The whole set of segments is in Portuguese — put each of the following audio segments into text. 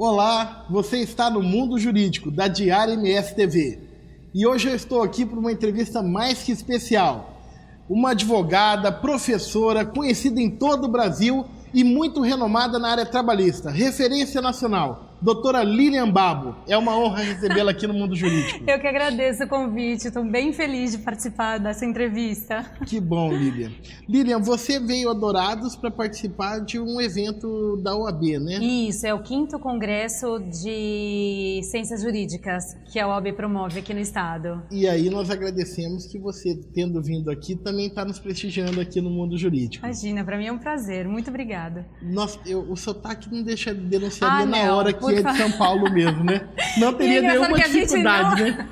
Olá, você está no Mundo Jurídico, da Diário MS TV. E hoje eu estou aqui para uma entrevista mais que especial. Uma advogada, professora, conhecida em todo o Brasil e muito renomada na área trabalhista, referência nacional, doutora Lilian Babo. É uma honra recebê-la aqui no Mundo Jurídico. Eu que agradeço o convite, estou bem feliz de participar dessa entrevista. Que bom, Lilian. Lilian, você veio a Dourados para participar de um evento da OAB, né? Isso, é o 5º Congresso de Ciências Jurídicas que a OAB promove aqui no estado. E aí nós agradecemos que você, tendo vindo aqui, também está nos prestigiando aqui no Mundo Jurídico. Imagina, para mim é um prazer, muito obrigada. O sotaque não deixa de denunciar na hora que é de São Paulo mesmo, né? Não teria nenhuma dificuldade, né?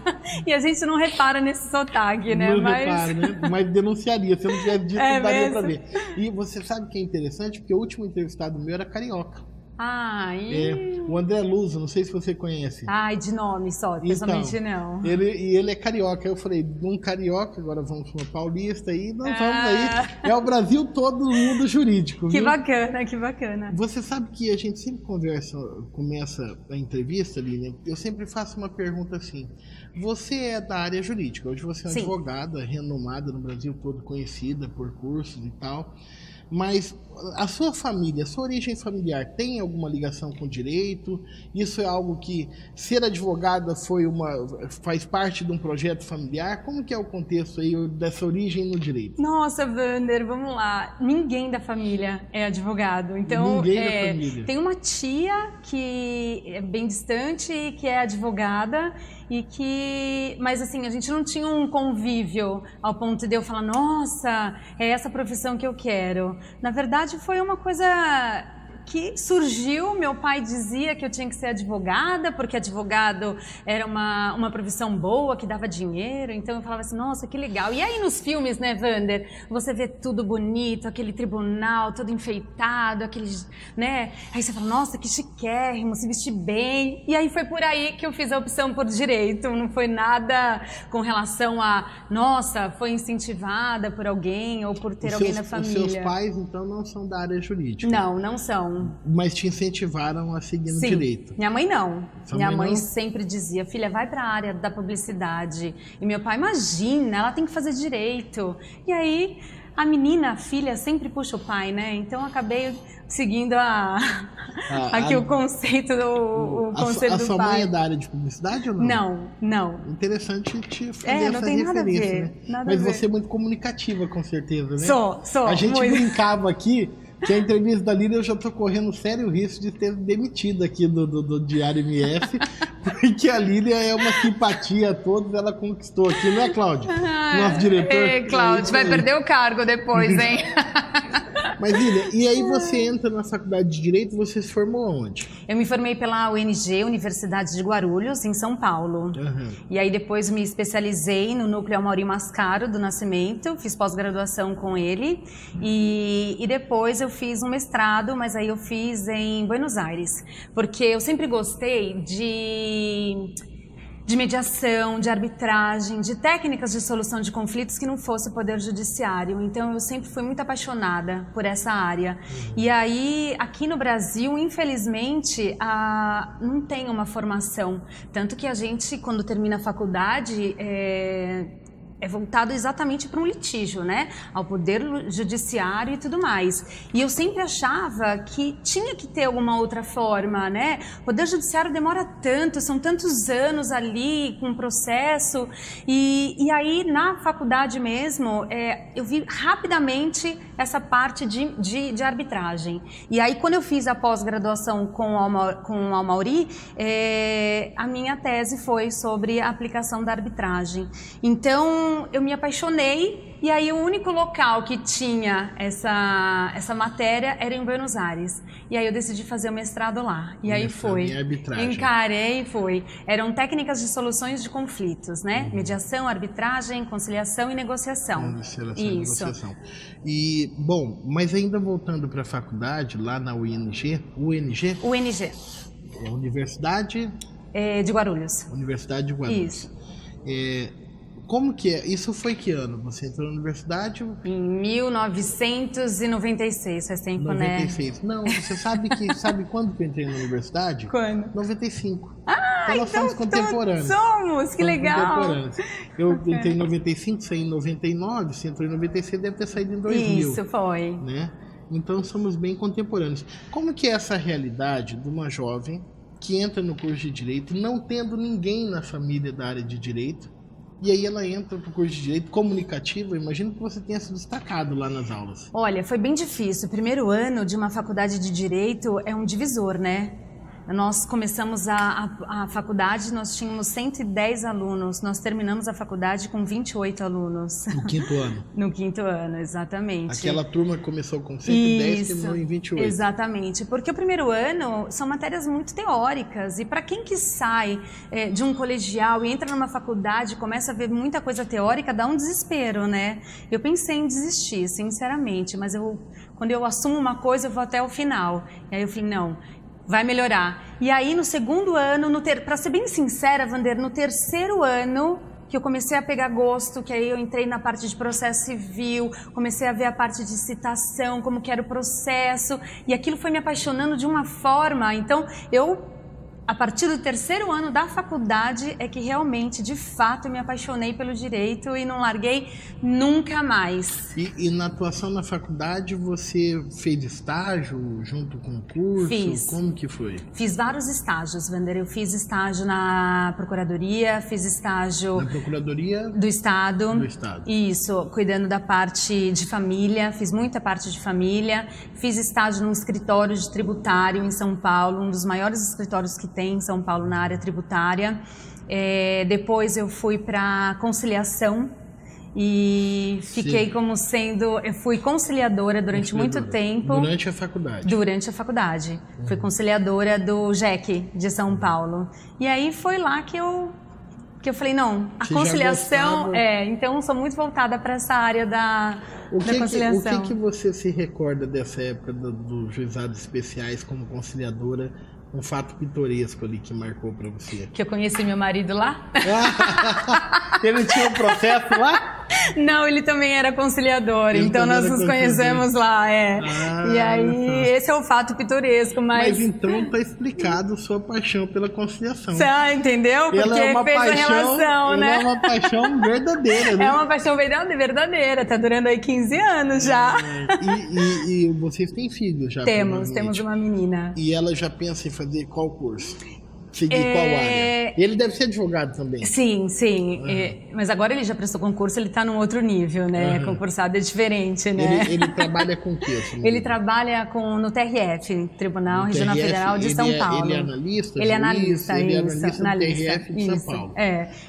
E a gente não repara nesse sotaque, né? Não repara, né? Mas denunciaria, se eu não tivesse dito, não daria pra ver. E você sabe que é interessante, porque o último entrevistado meu era carioca. O André Luso, não sei se você conhece. De nome só, pessoalmente não. Ele é carioca. Eu falei, um carioca, agora vamos para uma paulista e nós vamos aí. É o Brasil todo no mundo jurídico. Que bacana, que bacana. Você sabe que a gente sempre começa a entrevista, Lilian, eu sempre faço uma pergunta assim. Você é da área jurídica, hoje você é uma advogada renomada no Brasil todo, conhecida por cursos e tal. Mas a sua família, a sua origem familiar tem alguma ligação com o direito? Isso é algo que ser advogada faz parte de um projeto familiar? Como que é o contexto aí dessa origem no direito? Nossa, Wander, vamos lá. Ninguém da família é advogado. Então, ninguém da família. Tem uma tia que é bem distante, que é advogada mas assim, a gente não tinha um convívio ao ponto de eu falar, nossa, é essa profissão que eu quero. Na verdade, foi uma coisa que surgiu. Meu pai dizia que eu tinha que ser advogada, porque advogado era uma profissão boa, que dava dinheiro. Então eu falava assim, nossa, que legal. E aí nos filmes, né, Wander, você vê tudo bonito, aquele tribunal todo enfeitado, né? Aí você fala, nossa, que chiquérrimo, se vestir bem. E aí foi por aí que eu fiz a opção por direito. Não foi nada com relação a, nossa, foi incentivada por alguém ou por ter alguém na família. Os seus pais, então, não são da área jurídica? Não, não são. Mas te incentivaram a seguir no direito? Minha mãe não. Minha mãe sempre dizia, filha, vai para a área da publicidade. E meu pai, imagina, ela tem que fazer direito. E aí, a menina, a filha, sempre puxa o pai, né? Então, eu acabei seguindo o conceito do pai. A sua mãe é da área de publicidade ou não? Não, não. Interessante te fazer essa não tem referência, nada a ver, né? Nada Mas a ver. você é muito comunicativa, com certeza, né? Sou. A gente brincava aqui que a entrevista da Lilian eu já estou correndo sério risco de ter demitido aqui do Diário MS, porque a Lilian é uma simpatia a todos, ela conquistou aqui, não é, Cláudio? Nosso diretor. Cláudio, vai perder o cargo depois, hein? Mas, Lilian, e aí você entra na faculdade de Direito, você se formou aonde? Eu me formei pela UNG, Universidade de Guarulhos, em São Paulo. E aí depois me especializei no Núcleo Amaury Mascaro do Nascimento, fiz pós-graduação com ele. E depois eu fiz um mestrado, mas aí eu fiz em Buenos Aires. Porque eu sempre gostei de mediação, de arbitragem, de técnicas de solução de conflitos que não fosse o Poder Judiciário. Então, eu sempre fui muito apaixonada por essa área. E aí, aqui no Brasil, infelizmente, não tem uma formação. Tanto que a gente, quando termina a faculdade, é voltado exatamente para um litígio, né? Ao Poder Judiciário e tudo mais. E eu sempre achava que tinha que ter alguma outra forma, né? O Poder Judiciário demora tanto, são tantos anos ali com o processo. E aí, na faculdade mesmo, eu vi rapidamente essa parte de arbitragem. E aí, quando eu fiz a pós-graduação com o Amaury, a minha tese foi sobre a aplicação da arbitragem. Então, eu me apaixonei, e aí o único local que tinha essa matéria era em Buenos Aires. E aí eu decidi fazer o mestrado lá. E aí foi. Encarei e foi. Eram técnicas de soluções de conflitos, né? Mediação, arbitragem, conciliação e negociação. Isso. Negociação. E, bom, mas ainda voltando para a faculdade, lá na UNG. UNG. Universidade? De Guarulhos. Universidade de Guarulhos. Isso. como que é? Isso foi que ano? Você entrou na universidade? Em 1996, faz tempo, 96. Né? Não, você sabe quando que eu entrei na universidade? Quando? 95. Ah, nós somos contemporâneos. Somos, que legal. Eu entrei em 95, saí em 99, você entrou em 96, deve ter saído em 2000. Isso, foi. Né? Então somos bem contemporâneos. Como que é essa realidade de uma jovem que entra no curso de Direito, não tendo ninguém na família da área de Direito, e aí ela entra para o curso de Direito comunicativo? Eu imagino que você tenha se destacado lá nas aulas. Olha, foi bem difícil. O primeiro ano de uma faculdade de Direito é um divisor, né? Nós começamos a faculdade, nós tínhamos 110 alunos, nós terminamos a faculdade com 28 alunos. No quinto ano? No quinto ano, exatamente. Aquela turma começou com 110 e terminou em 28. Exatamente, porque o primeiro ano são matérias muito teóricas e para quem que sai de um colegial e entra numa faculdade e começa a ver muita coisa teórica, dá um desespero, né? Eu pensei em desistir, sinceramente, mas quando eu assumo uma coisa, eu vou até o final. E aí eu falei, não, vai melhorar. E aí, no segundo ano, para ser bem sincera, Vander, no terceiro ano, que eu comecei a pegar gosto, que aí eu entrei na parte de processo civil, comecei a ver a parte de citação, como que era o processo, e aquilo foi me apaixonando de uma forma. Então, a partir do terceiro ano da faculdade é que realmente, de fato, eu me apaixonei pelo direito e não larguei nunca mais. E na atuação na faculdade, você fez estágio junto com o curso? Fiz. Como que foi? Fiz vários estágios, Vander. Eu fiz estágio na Procuradoria, fiz estágio... Na Procuradoria? Do Estado. Do Estado. Isso, cuidando da parte de família, fiz muita parte de família. Fiz estágio num escritório de tributário em São Paulo, um dos maiores escritórios que tem em São Paulo na área tributária. Depois eu fui para conciliação e fiquei eu fui conciliadora durante muito tempo. Durante a faculdade? Durante a faculdade. Fui conciliadora do JEC de São Paulo. E aí foi lá que eu falei, não, a conciliação... então sou muito voltada para essa área da conciliação. O que você se recorda dessa época dos juizados especiais como conciliadora? Um fato pitoresco ali que marcou pra você. Que eu conheci meu marido lá? Ele tinha um processo lá? Não, ele também era conciliador, então nós nos conhecemos lá, E aí, esse é o fato pitoresco, mas então tá explicado sua paixão pela conciliação. Entendeu? Porque fez a relação, né? É uma paixão verdadeira, né? É uma paixão verdadeira, tá durando aí 15 anos já. E vocês têm filhos já? Temos uma menina. E ela já pensa em fazer qual curso? Seguir qual área? Ele deve ser advogado também. Sim. Mas agora ele já prestou concurso, ele está num outro nível, né? Concursado é diferente, né? Ele trabalha com o quê? Ele trabalha no TRF, Tribunal Regional Federal de São Paulo. Ele é analista? Ele é analista, no TRF de São Paulo.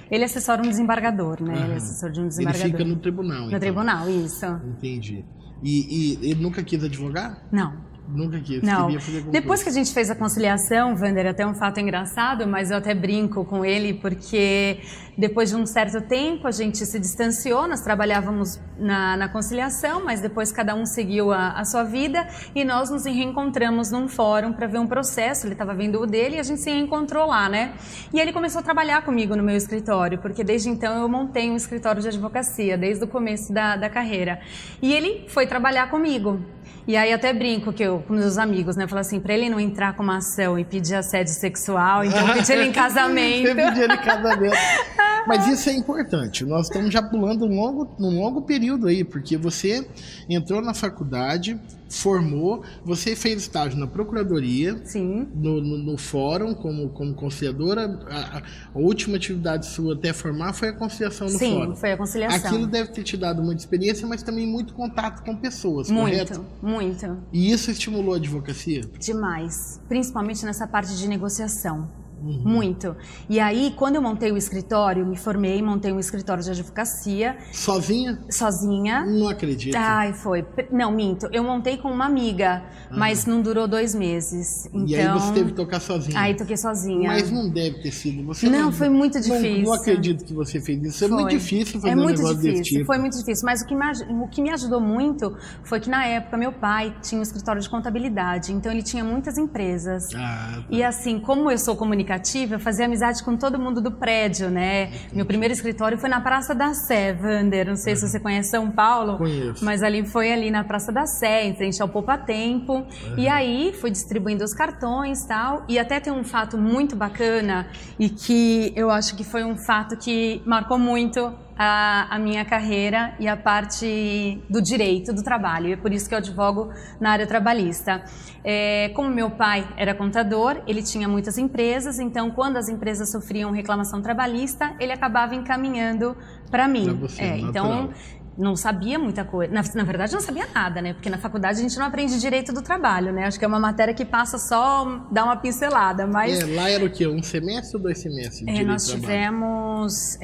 Ele assessora um desembargador, né? Ele é assessor de um desembargador. Ele fica no tribunal, então. No tribunal, isso. Entendi. E ele nunca quis advogar? Não. Nunca quis, não. Queria fazer concurso. Depois que a gente fez a conciliação, Vander, até um fato engraçado, mas eu até brinco com ele, porque depois de um certo tempo a gente se distanciou, nós trabalhávamos na conciliação, mas depois cada um seguiu a sua vida e nós nos reencontramos num fórum para ver um processo, ele estava vendo o dele e a gente se reencontrou lá, né? E ele começou a trabalhar comigo no meu escritório, porque desde então eu montei um escritório de advocacia, desde o começo da carreira. E ele foi trabalhar comigo. E aí até brinco com meus amigos, né? Falo assim, pra ele não entrar com uma ação e pedir assédio sexual, então eu pedi ele em casamento. Você pediu ele em casamento. Mas isso é importante. Nós estamos já pulando um longo período aí, porque você entrou na faculdade, formou, você fez estágio na Procuradoria, sim, no fórum como conciliadora. A última atividade sua até formar foi a conciliação no fórum. Sim, foi a conciliação. Aquilo deve ter te dado muita experiência, mas também muito contato com pessoas, correto? Muito. E isso estimulou a advocacia? Demais, principalmente nessa parte de negociação. Muito. E aí, quando eu montei o escritório, me formei, montei um escritório de advocacia. Sozinha? Sozinha. Não acredito. Ai, foi. Não, minto. Eu montei com uma amiga, mas não durou 2 meses. Então, e aí você teve que tocar sozinha? Aí toquei sozinha. Mas não deve ter sido. Você não, foi muito difícil. Não acredito que você fez isso. É muito difícil fazer um negócio desse tipo. Foi muito difícil. Mas o que me ajudou muito foi que na época meu pai tinha um escritório de contabilidade. Então ele tinha muitas empresas. E assim, como eu sou comunicadora, aplicativo, eu fazia amizade com todo mundo do prédio, né? Meu primeiro escritório foi na Praça da Sé, Wander. Não sei se você conhece São Paulo. Conheço. Mas foi ali na Praça da Sé, em frente ao Poupa Tempo. E aí fui distribuindo os cartões e tal. E até tem um fato muito bacana e que eu acho que foi um fato que marcou muito a minha carreira e a parte do direito do trabalho. E é por isso que eu advogo na área trabalhista. Como meu pai era contador, ele tinha muitas empresas, então quando as empresas sofriam reclamação trabalhista, ele acabava encaminhando para mim. Pra você, então, não sabia muita coisa. Na verdade, não sabia nada, né? Porque na faculdade a gente não aprende direito do trabalho, né? Acho que é uma matéria que passa só, dá uma pincelada, mas... lá era o quê? Um semestre ou 2 semestres? Nós tivemos...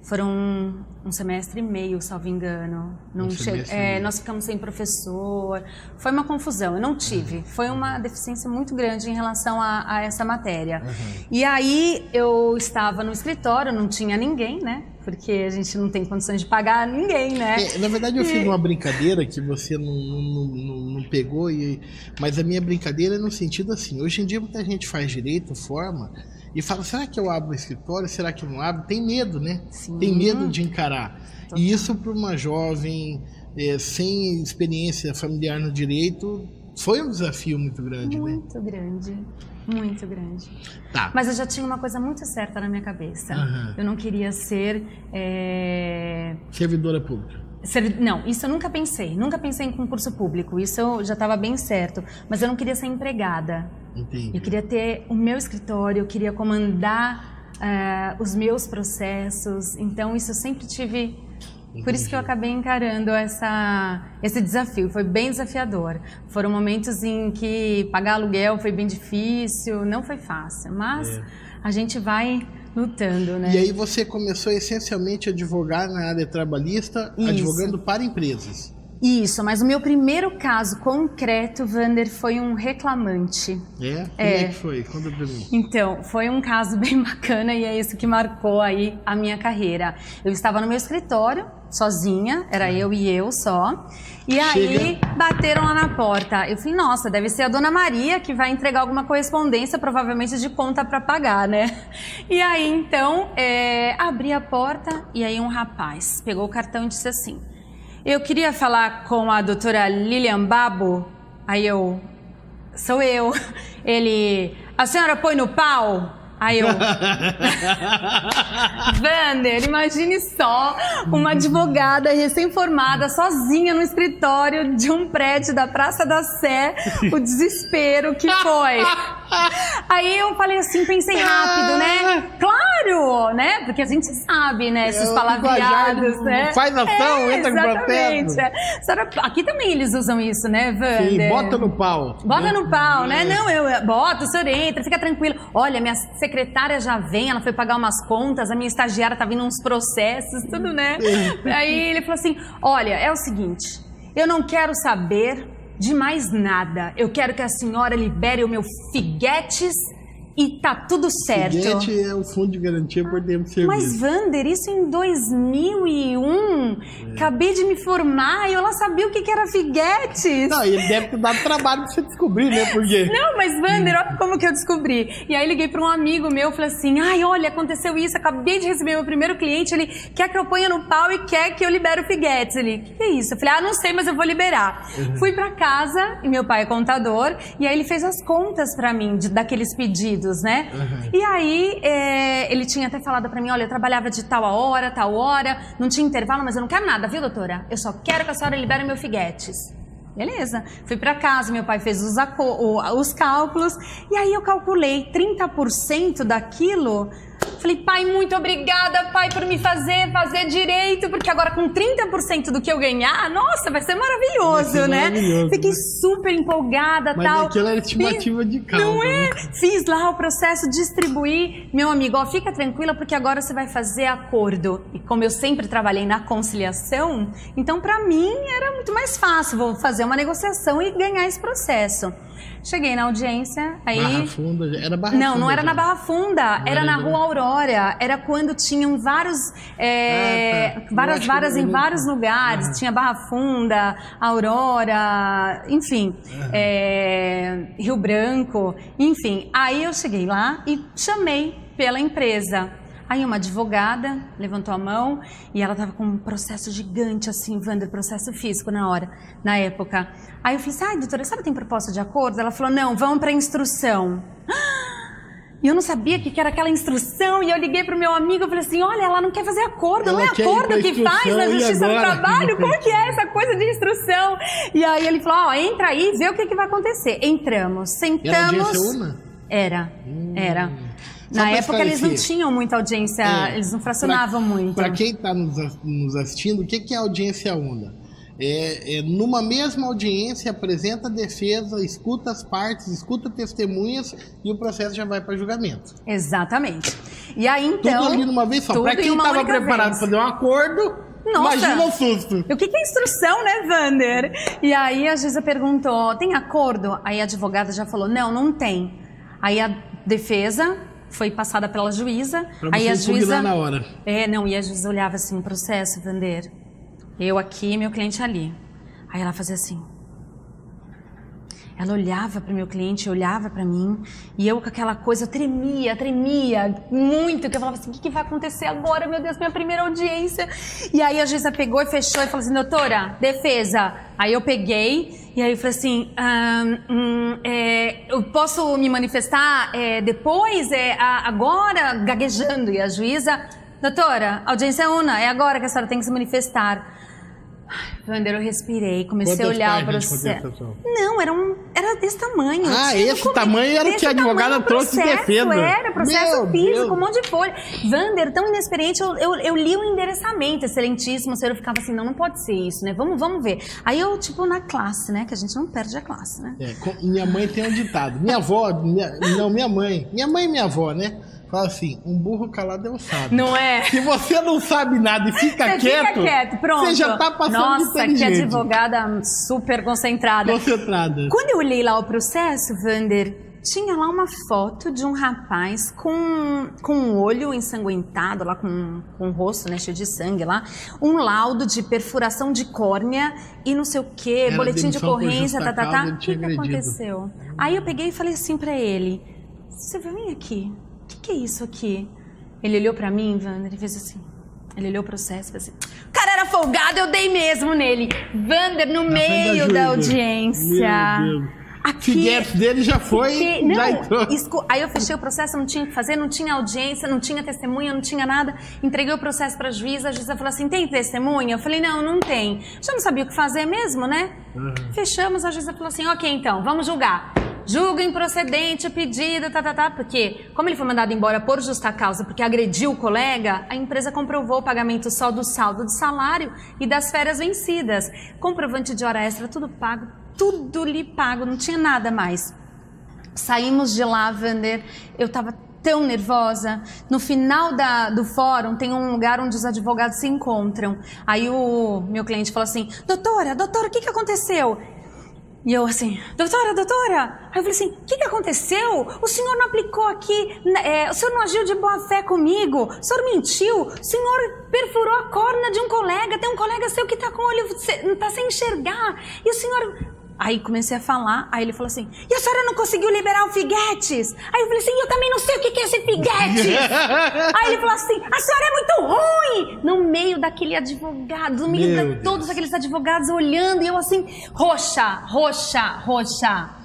foram um semestre e meio, salvo engano. Nós ficamos sem professor. Foi uma confusão, eu não tive. Foi uma deficiência muito grande em relação a essa matéria. E aí eu estava no escritório, não tinha ninguém, né? Porque a gente não tem condições de pagar ninguém, né? Na verdade, eu fiz uma brincadeira que você não pegou, mas a minha brincadeira é no sentido assim, hoje em dia muita gente faz direito, forma, e fala, será que eu abro um escritório, será que eu não abro? Tem medo, né? Sim. Tem medo de encarar. Total. E isso para uma jovem sem experiência familiar no direito, foi um desafio muito grande, né? Muito grande. Muito grande. Tá. Mas eu já tinha uma coisa muito certa na minha cabeça. Eu não queria ser... servidora pública. Não, isso eu nunca pensei. Nunca pensei em concurso público. Isso já estava bem certo. Mas eu não queria ser empregada. Entendi. Eu queria ter o meu escritório, eu queria comandar os meus processos. Então, isso eu sempre tive... Por isso que eu acabei encarando esse desafio. Foi bem desafiador. Foram momentos em que pagar aluguel foi bem difícil, não foi fácil, mas a gente vai lutando, né? E aí você começou essencialmente a advogar na área trabalhista, advogando para empresas. Isso, mas o meu primeiro caso concreto, Wander, foi um reclamante. Como é que foi? Conta pra mim. Então, foi um caso bem bacana e é isso que marcou aí a minha carreira. Eu estava no meu escritório, sozinha, era eu e eu só. E aí, bateram lá na porta. Eu falei, nossa, deve ser a Dona Maria que vai entregar alguma correspondência, provavelmente de conta para pagar, né? E aí, então, abri a porta e aí um rapaz pegou o cartão e disse assim, eu queria falar com a doutora Lilian Babo. Aí sou eu. Ele, a senhora põe no pau? Aí eu... Wander, imagine só uma advogada recém-formada, sozinha no escritório de um prédio da Praça da Sé, o desespero que foi. Aí eu falei assim, pensei rápido, né? Claro, né? Porque a gente sabe, né? Esses palavreados, né? Faz ação, entra com processo. Aqui também eles usam isso, né, Wander? Sim, bota no pau. Bota no pau, né? Não, eu boto, o senhor entra, fica tranquilo. Olha, minha secretária já vem, ela foi pagar umas contas, a minha estagiária tá vindo uns processos, tudo, né? Aí ele falou assim, olha, é o seguinte, eu não quero saber de mais nada. Eu quero que a senhora libere o meu Figuetes e tá tudo certo. Figuete é o fundo de garantia por tempo de serviço. Mas, Wander, isso em 2001, acabei de me formar e eu lá sabia o que era Figuetes. Não, ele deve ter dado trabalho pra você descobrir, né? Porque... Não, mas, Wander, olha como que eu descobri. E aí liguei pra um amigo meu, falei assim, ai, olha, aconteceu isso, acabei de receber meu primeiro cliente, ele quer que eu ponha no pau e quer que eu libere o Figuetes. Ele, o que é isso? Eu falei, não sei, mas eu vou liberar. Fui pra casa, e meu pai é contador, e aí ele fez as contas pra mim, daqueles pedidos, né? E aí, ele tinha até falado pra mim, olha, eu trabalhava de tal hora, não tinha intervalo, mas eu não quero nada, viu, doutora? Eu só quero que a senhora libere meu Figuetes. Beleza. Fui pra casa, meu pai fez os cálculos, e aí eu calculei 30% daquilo. Falei, pai, muito obrigada, pai, por me fazer direito, porque agora com 30% do que eu ganhar, nossa, vai ser maravilhoso, né? Maravilhoso, fiquei super empolgada, mas tal. Mas aquilo era estimativa de cálculo. Não é? Né? Fiz lá o processo, distribuí. Meu amigo, ó, fica tranquila, porque agora você vai fazer acordo. E como eu sempre trabalhei na conciliação, então pra mim era muito mais fácil, vou fazer uma negociação e ganhar esse processo. Cheguei na audiência, aí... Barra Funda, era Barra Funda? Não era na Barra Funda, era na Rua Aurora. Era quando tinham várias varas em vários lugares. Tinha Barra Funda, Aurora, enfim, Rio Branco, enfim. Aí eu cheguei lá e chamei pela empresa. Aí uma advogada levantou a mão e ela estava com um processo gigante, assim, Wander, processo físico na época. Aí eu falei assim, doutora, a senhora tem proposta de acordo? Ela falou, não, vamos para a instrução. E eu não sabia o que era aquela instrução, e eu liguei pro meu amigo, eu falei assim, olha, ela não quer fazer acordo, não é acordo que faz na Justiça do Trabalho, como que é essa coisa de instrução? E aí ele falou, entra aí, vê o que vai acontecer. Entramos, sentamos... Era audiência uma? Era. Na época eles não tinham muita audiência, eles não fracionavam muito. Para quem está nos assistindo, o que é audiência una? Numa mesma audiência, apresenta a defesa, escuta as partes, escuta testemunhas e o processo já vai para julgamento. Exatamente. E aí então... Tudo ali numa vez só. Para quem estava preparado para fazer um acordo... Nossa, imagina o susto. O que é instrução, né, Wander? E aí a juíza perguntou, tem acordo? Aí a advogada já falou, não tem. Aí a defesa... foi passada pela juíza. Aí a juíza na hora. E a juíza olhava assim o processo, Wander. Eu aqui, meu cliente ali. Aí ela fazia assim. Ela olhava para o meu cliente, olhava para mim, e eu com aquela coisa, eu tremia muito, que eu falava assim, o que vai acontecer agora, meu Deus, minha primeira audiência. E aí a juíza pegou e fechou e falou assim, doutora, defesa. Aí eu peguei, e aí eu falei assim, eu posso me manifestar depois, agora, gaguejando. E a juíza, doutora, audiência una, é agora que a senhora tem que se manifestar. Wander, eu respirei, comecei a olhar o processo. Não, era desse tamanho. Esse tamanho era o que a advogada trouxe de defesa. Era processo físico, um monte de folha. Wander, tão inexperiente, eu li o endereçamento, excelentíssimo, o senhor ficava assim, não pode ser isso, né? Vamos ver. Aí eu, na classe, né? Que a gente não perde a classe, né? Minha mãe tem um ditado. Minha mãe e minha avó, né? Fala assim, um burro calado é um sábio. Não é? Se você não sabe nada e fica quieto, pronto. Você já tá passando de inteligente. Nossa, que advogada super concentrada. Quando eu olhei lá o processo, Wander, tinha lá uma foto de um rapaz com um olho ensanguentado, lá com o rosto, né, cheio de sangue lá, um laudo de perfuração de córnea e não sei o quê, boletim de ocorrência, O que aconteceu? Aí eu peguei e falei assim pra ele, você vai vir aqui. O que é isso aqui? Ele olhou pra mim, Wander, e fez assim. Ele olhou o processo e fez assim. O cara era folgado, eu dei mesmo nele. Wander, no meio da audiência. Meu Deus. Figuete dele já foi. Já entrou. Aí eu fechei o processo, não tinha o que fazer, não tinha audiência, não tinha testemunha, não tinha nada. Entreguei o processo pra juíza, a juíza falou assim, tem testemunha? Eu falei, não tem. Já não sabia o que fazer mesmo, né? Fechamos, a juíza falou assim, ok, então, vamos julgar. Julga improcedente o pedido, porque como ele foi mandado embora por justa causa, porque agrediu o colega, a empresa comprovou o pagamento só do saldo de salário e das férias vencidas. Comprovante de hora extra, tudo pago, tudo lhe pago, não tinha nada mais. Saímos de lá, Wander, eu estava tão nervosa. No final do fórum tem um lugar onde os advogados se encontram. Aí o meu cliente falou assim, doutora, o que aconteceu? E eu assim, doutora. Aí eu falei assim, o que aconteceu? O senhor não aplicou aqui, o senhor não agiu de boa fé comigo, o senhor mentiu, o senhor perfurou a córnea de um colega, tem um colega seu que está com o olho, tá sem enxergar, e o senhor... Aí comecei a falar, aí ele falou assim, e a senhora não conseguiu liberar o Figuetes? Aí eu falei assim, eu também não sei o que é esse Figuetes. Aí ele falou assim, a senhora é muito ruim. No meio daquele advogado, no meio de todos aqueles advogados olhando, e eu assim, roxa.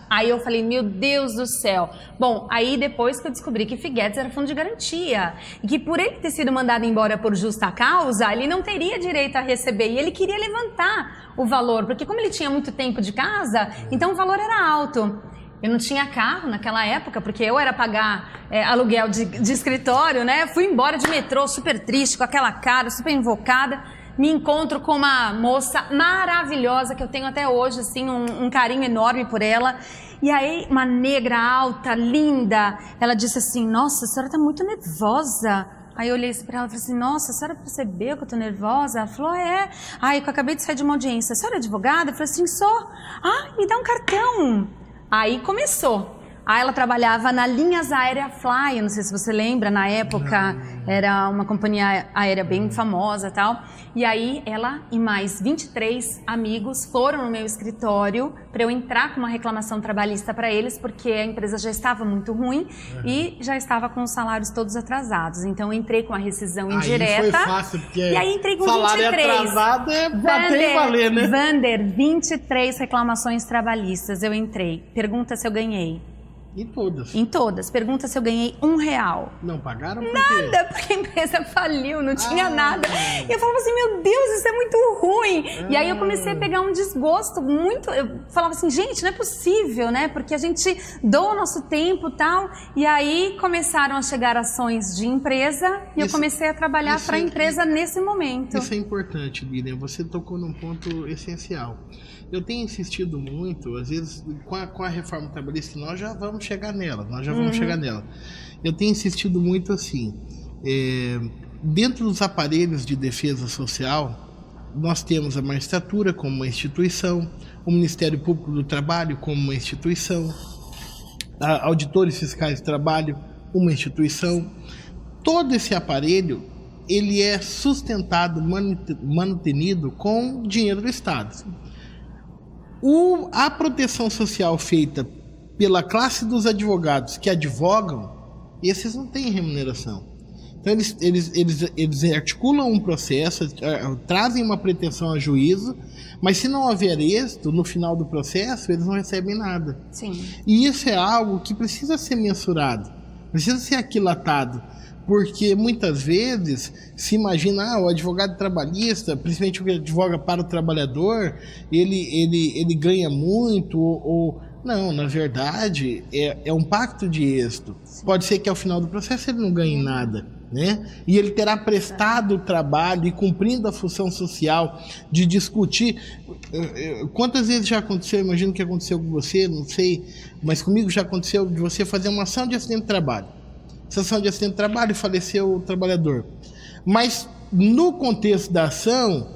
Aí eu falei, meu Deus do céu. Bom, aí depois que eu descobri que Figuetes era fundo de garantia, e que por ele ter sido mandado embora por justa causa, ele não teria direito a receber, e ele queria levantar o valor, porque como ele tinha muito tempo de casa, então o valor era alto. Eu não tinha carro naquela época, porque eu era pagar aluguel de escritório, né? Fui embora de metrô, super triste, com aquela cara, super invocada. Me encontro com uma moça maravilhosa, que eu tenho até hoje, assim, um carinho enorme por ela. E aí, uma negra alta, linda, ela disse assim, nossa, a senhora tá muito nervosa. Aí eu olhei pra ela e falei assim, nossa, a senhora percebeu que eu tô nervosa? Ela falou, é. Aí eu acabei de sair de uma audiência. A senhora é advogada? Eu falei assim, sou. Ah, me dá um cartão. Aí começou. Aí ela trabalhava na Linhas Aérea Fly, não sei se você lembra, na época era uma companhia aérea bem famosa e tal. E aí ela e mais 23 amigos foram no meu escritório para eu entrar com uma reclamação trabalhista para eles, porque a empresa já estava muito ruim e já estava com os salários todos atrasados. Então eu entrei com a rescisão indireta. Aí foi fácil, porque e aí entrei com salário 23. Atrasado é bater e valer, né? Vander, 23 reclamações trabalhistas eu entrei. Pergunta se eu ganhei. Em todas? Em todas. Pergunta se eu ganhei R$1. Não pagaram por nada, quê? Porque a empresa faliu, não tinha nada. E eu falava assim, meu Deus, isso é muito ruim. E aí eu comecei a pegar um desgosto muito... Eu falava assim, gente, não é possível, né? Porque a gente doa o nosso tempo e tal. E aí começaram a chegar ações de empresa e eu comecei a trabalhar para a empresa nesse momento. Isso é importante, Lilian. Você tocou num ponto essencial. Eu tenho insistido muito, às vezes, com a reforma trabalhista, nós já vamos chegar nela, Eu tenho insistido muito assim, dentro dos aparelhos de defesa social, nós temos a magistratura como uma instituição, o Ministério Público do Trabalho como uma instituição, auditores fiscais do trabalho, uma instituição. Todo esse aparelho, ele é sustentado, mantenido com dinheiro do Estado. A proteção social feita pela classe dos advogados que advogam, esses não têm remuneração. Então eles articulam um processo, trazem uma pretensão a juízo, mas se não houver êxito no final do processo, eles não recebem nada. Sim. E isso é algo que precisa ser mensurado, precisa ser aquilatado. Porque muitas vezes se imagina, o advogado trabalhista, principalmente o que advoga para o trabalhador, ele ganha muito, não, na verdade é um pacto de êxito. Sim. Pode ser que ao final do processo ele não ganhe nada, né? E ele terá prestado o trabalho e cumprindo a função social de discutir. Quantas vezes já aconteceu, imagino que aconteceu com você, não sei, mas comigo já aconteceu de você fazer uma ação de acidente de trabalho. Ação de acidente de trabalho, faleceu o trabalhador. Mas, no contexto da ação,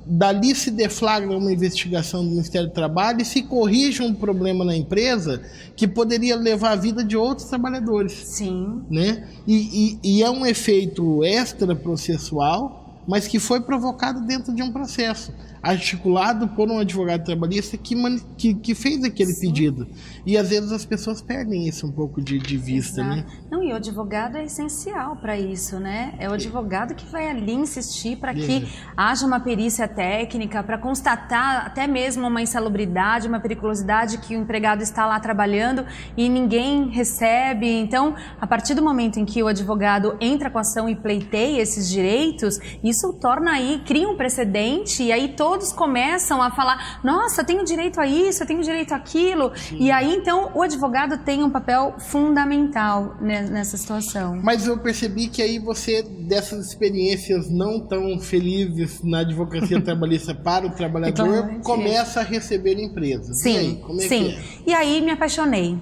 dali se deflagra uma investigação do Ministério do Trabalho e se corrige um problema na empresa que poderia levar a vida de outros trabalhadores. Sim. Né? E é um efeito extraprocessual, mas que foi provocado dentro de um processo, articulado por um advogado trabalhista que fez aquele pedido. E às vezes as pessoas perdem isso um pouco de vista. Exato. Né? Não, e o advogado é essencial para isso, né? É o advogado que vai ali insistir para que haja uma perícia técnica, para constatar até mesmo uma insalubridade, uma periculosidade que o empregado está lá trabalhando e ninguém recebe. Então, a partir do momento em que o advogado entra com a ação e pleiteia esses direitos, isso torna aí, cria um precedente e aí todos começam a falar, nossa, eu tenho direito a isso, eu tenho direito àquilo. Sim. E aí, então, o advogado tem um papel fundamental nessa situação. Mas eu percebi que aí você, dessas experiências não tão felizes na advocacia trabalhista para o trabalhador, começa a receber empresas. Sim, e aí, como é sim. que é? E aí me apaixonei.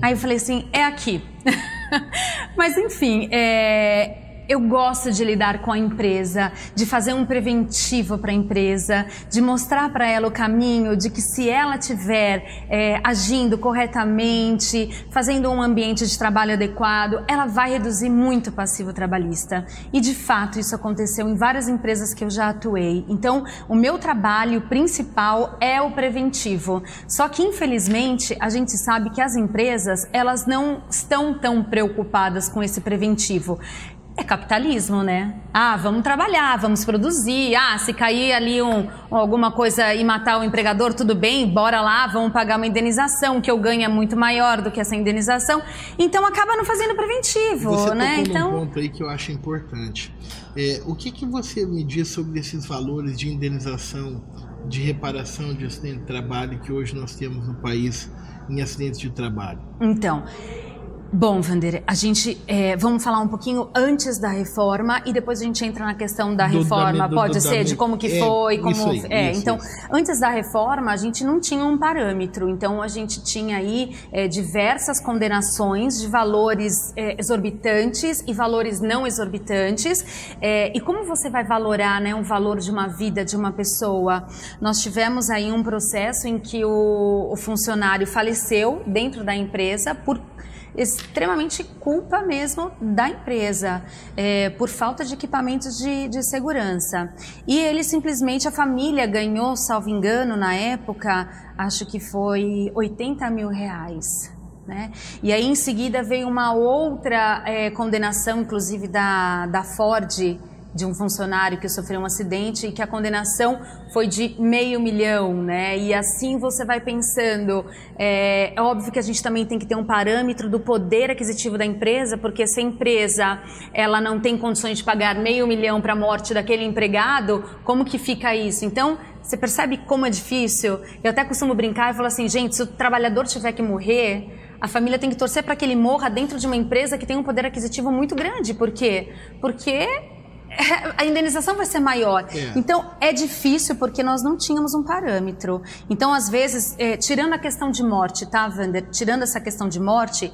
Aí eu falei assim, é aqui. Mas enfim, eu gosto de lidar com a empresa, de fazer um preventivo para a empresa, de mostrar para ela o caminho de que se ela estiver agindo corretamente, fazendo um ambiente de trabalho adequado, ela vai reduzir muito o passivo trabalhista. E de fato isso aconteceu em várias empresas que eu já atuei. Então o meu trabalho principal é o preventivo. Só que infelizmente a gente sabe que as empresas elas não estão tão preocupadas com esse preventivo. É capitalismo, né? Vamos trabalhar, vamos produzir. Se cair ali alguma coisa e matar o empregador, tudo bem, bora lá, vamos pagar uma indenização, que eu ganho é muito maior do que essa indenização. Então acaba não fazendo preventivo, você né? Você tocou num ponto aí que eu acho importante. O que você me diz sobre esses valores de indenização, de reparação de acidente de trabalho que hoje nós temos no país em acidentes de trabalho? Então, Bom, Wander, a gente vamos falar um pouquinho antes da reforma e depois a gente entra na questão da reforma, pode ser, de como que foi, como... Então, antes da reforma, a gente não tinha um parâmetro, então a gente tinha aí diversas condenações de valores exorbitantes e valores não exorbitantes. E como você vai valorar, né, um valor de uma vida de uma pessoa? Nós tivemos aí um processo em que o funcionário faleceu dentro da empresa por extremamente culpa mesmo da empresa, por falta de equipamentos de segurança. E ele simplesmente, a família ganhou, salvo engano, na época, acho que foi R$80 mil. Né? E aí em seguida veio uma outra condenação, inclusive da Ford, de um funcionário que sofreu um acidente e que a condenação foi de R$500 mil, né? E assim você vai pensando, é óbvio que a gente também tem que ter um parâmetro do poder aquisitivo da empresa, porque se a empresa ela não tem condições de pagar R$500 mil para a morte daquele empregado, como que fica isso? Então, você percebe como é difícil? Eu até costumo brincar e falo assim, gente, se o trabalhador tiver que morrer, a família tem que torcer para que ele morra dentro de uma empresa que tem um poder aquisitivo muito grande. Por quê? Porque a indenização vai ser maior. Então, é difícil porque nós não tínhamos um parâmetro. Então, às vezes, tirando a questão de morte, tá, Wander? Tirando essa questão de morte,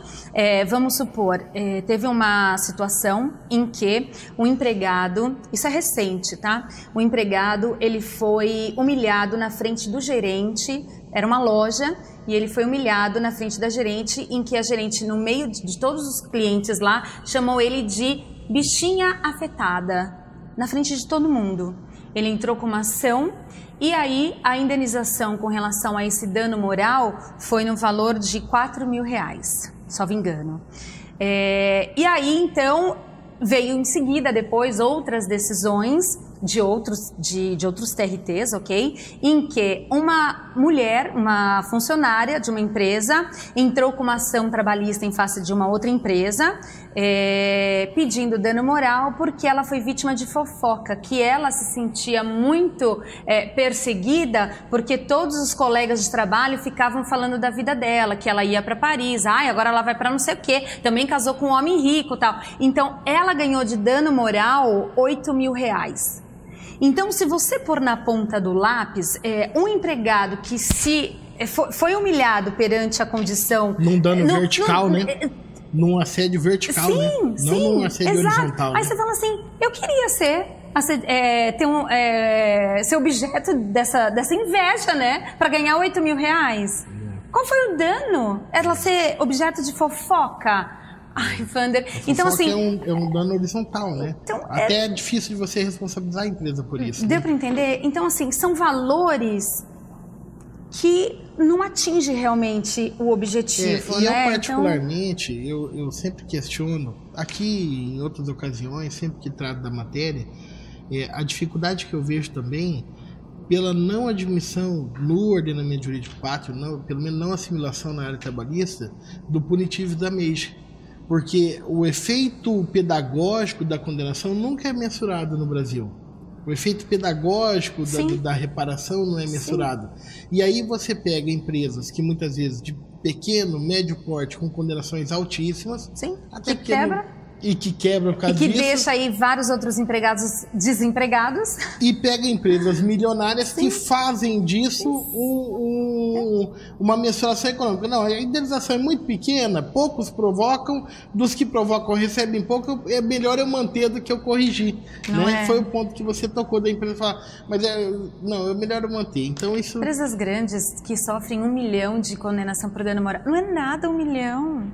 vamos supor, teve uma situação em que o empregado, isso é recente, tá? O empregado, ele foi humilhado na frente do gerente, era uma loja, e ele foi humilhado na frente da gerente, em que a gerente, no meio de todos os clientes lá, chamou ele de bichinha afetada, na frente de todo mundo. Ele entrou com uma ação e aí a indenização com relação a esse dano moral foi no valor de R$4 mil, salvo engano. E aí então veio em seguida depois outras decisões de outros TRTs, ok? Em que uma mulher, uma funcionária de uma empresa, entrou com uma ação trabalhista em face de uma outra empresa, pedindo dano moral porque ela foi vítima de fofoca, que ela se sentia muito perseguida porque todos os colegas de trabalho ficavam falando da vida dela, que ela ia para Paris, agora ela vai para não sei o quê, também casou com um homem rico e tal. Então, ela ganhou de dano moral R$8 mil. Então, se você pôr na ponta do lápis, um empregado que foi humilhado perante a condição... Num dano vertical, né? Num assédio vertical, sim, né? Sim, não num assédio horizontal. Aí você fala assim, eu queria ser objeto dessa inveja, né? Para ganhar R$8 mil. Qual foi o dano? Ela ser objeto de fofoca? Ai, Wander, então assim... É um dano horizontal, né? Então, até é difícil de você responsabilizar a empresa por isso. Deu para entender? Então, assim, são valores que não atingem realmente o objetivo, né? Eu particularmente, então... eu sempre questiono, aqui em outras ocasiões, sempre que trato da matéria, a dificuldade que eu vejo também pela não admissão no ordenamento jurídico pátrio, pelo menos não assimilação na área trabalhista, do punitivo da MEIJ. Porque o efeito pedagógico da condenação nunca é mensurado no Brasil. O efeito pedagógico da reparação não é mensurado. Sim. E aí você pega empresas que muitas vezes de pequeno, médio porte, com condenações altíssimas, até que quebra. E que quebra por causa disso. E que deixa aí vários outros empregados desempregados. E pega empresas milionárias que fazem disso uma mensuração econômica. Não, a indenização é muito pequena, poucos provocam, dos que provocam recebem pouco, é melhor eu manter do que eu corrigir. Né? Foi o ponto que você tocou da empresa falar, mas é melhor eu manter. Então isso... Empresas grandes que sofrem 1 milhão de condenação por dano moral, não é nada 1 milhão.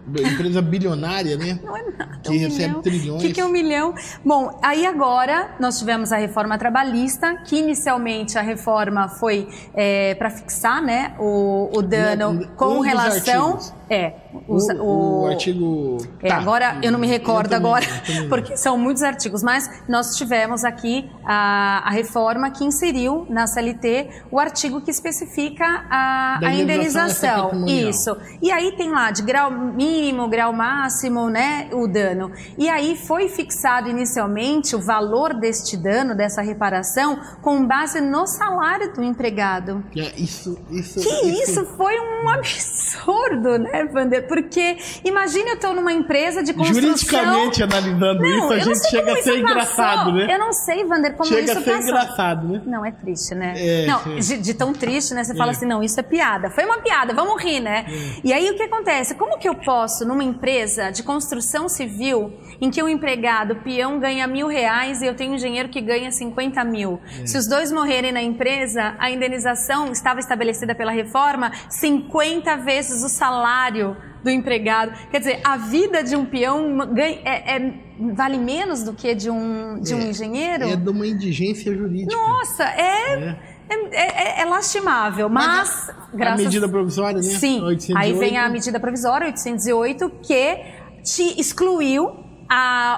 Empresa bilionária, né? Não é nada. Que recebe trilhões. O que é 1 milhão? Bom, aí agora nós tivemos a reforma trabalhista, que inicialmente a reforma foi para fixar, né, o dano com relação... O artigo... Agora eu não me recordo porque são muitos artigos, mas nós tivemos aqui a reforma que inseriu na CLT o artigo que especifica a indenização. Isso. E aí tem lá de grau mínimo mínimo, grau máximo, né, o dano. E aí foi fixado inicialmente o valor deste dano, dessa reparação, com base no salário do empregado. Isso foi um absurdo, né, Wander? Porque imagina, eu estou numa empresa de construção... Juridicamente analisando isso, a gente chega a ser engraçado, né? Eu não sei, Wander, como chega isso a ser passou. Engraçado, né? Não, é triste, né? De tão triste, né? Você fala assim, não, isso é piada. Foi uma piada, vamos rir, né? E aí o que acontece? Como que eu posso, numa empresa de construção civil, em que o empregado, o peão, ganha R$1.000 e eu tenho um engenheiro que ganha 50 mil. Se os dois morrerem na empresa, a indenização estava estabelecida pela reforma 50 vezes o salário do empregado. Quer dizer, a vida de um peão vale menos do que de um engenheiro? É de uma indigência jurídica. Nossa, é lastimável, mas graças... A medida provisória, né? Sim, 808. Aí vem a medida provisória 808, que te excluiu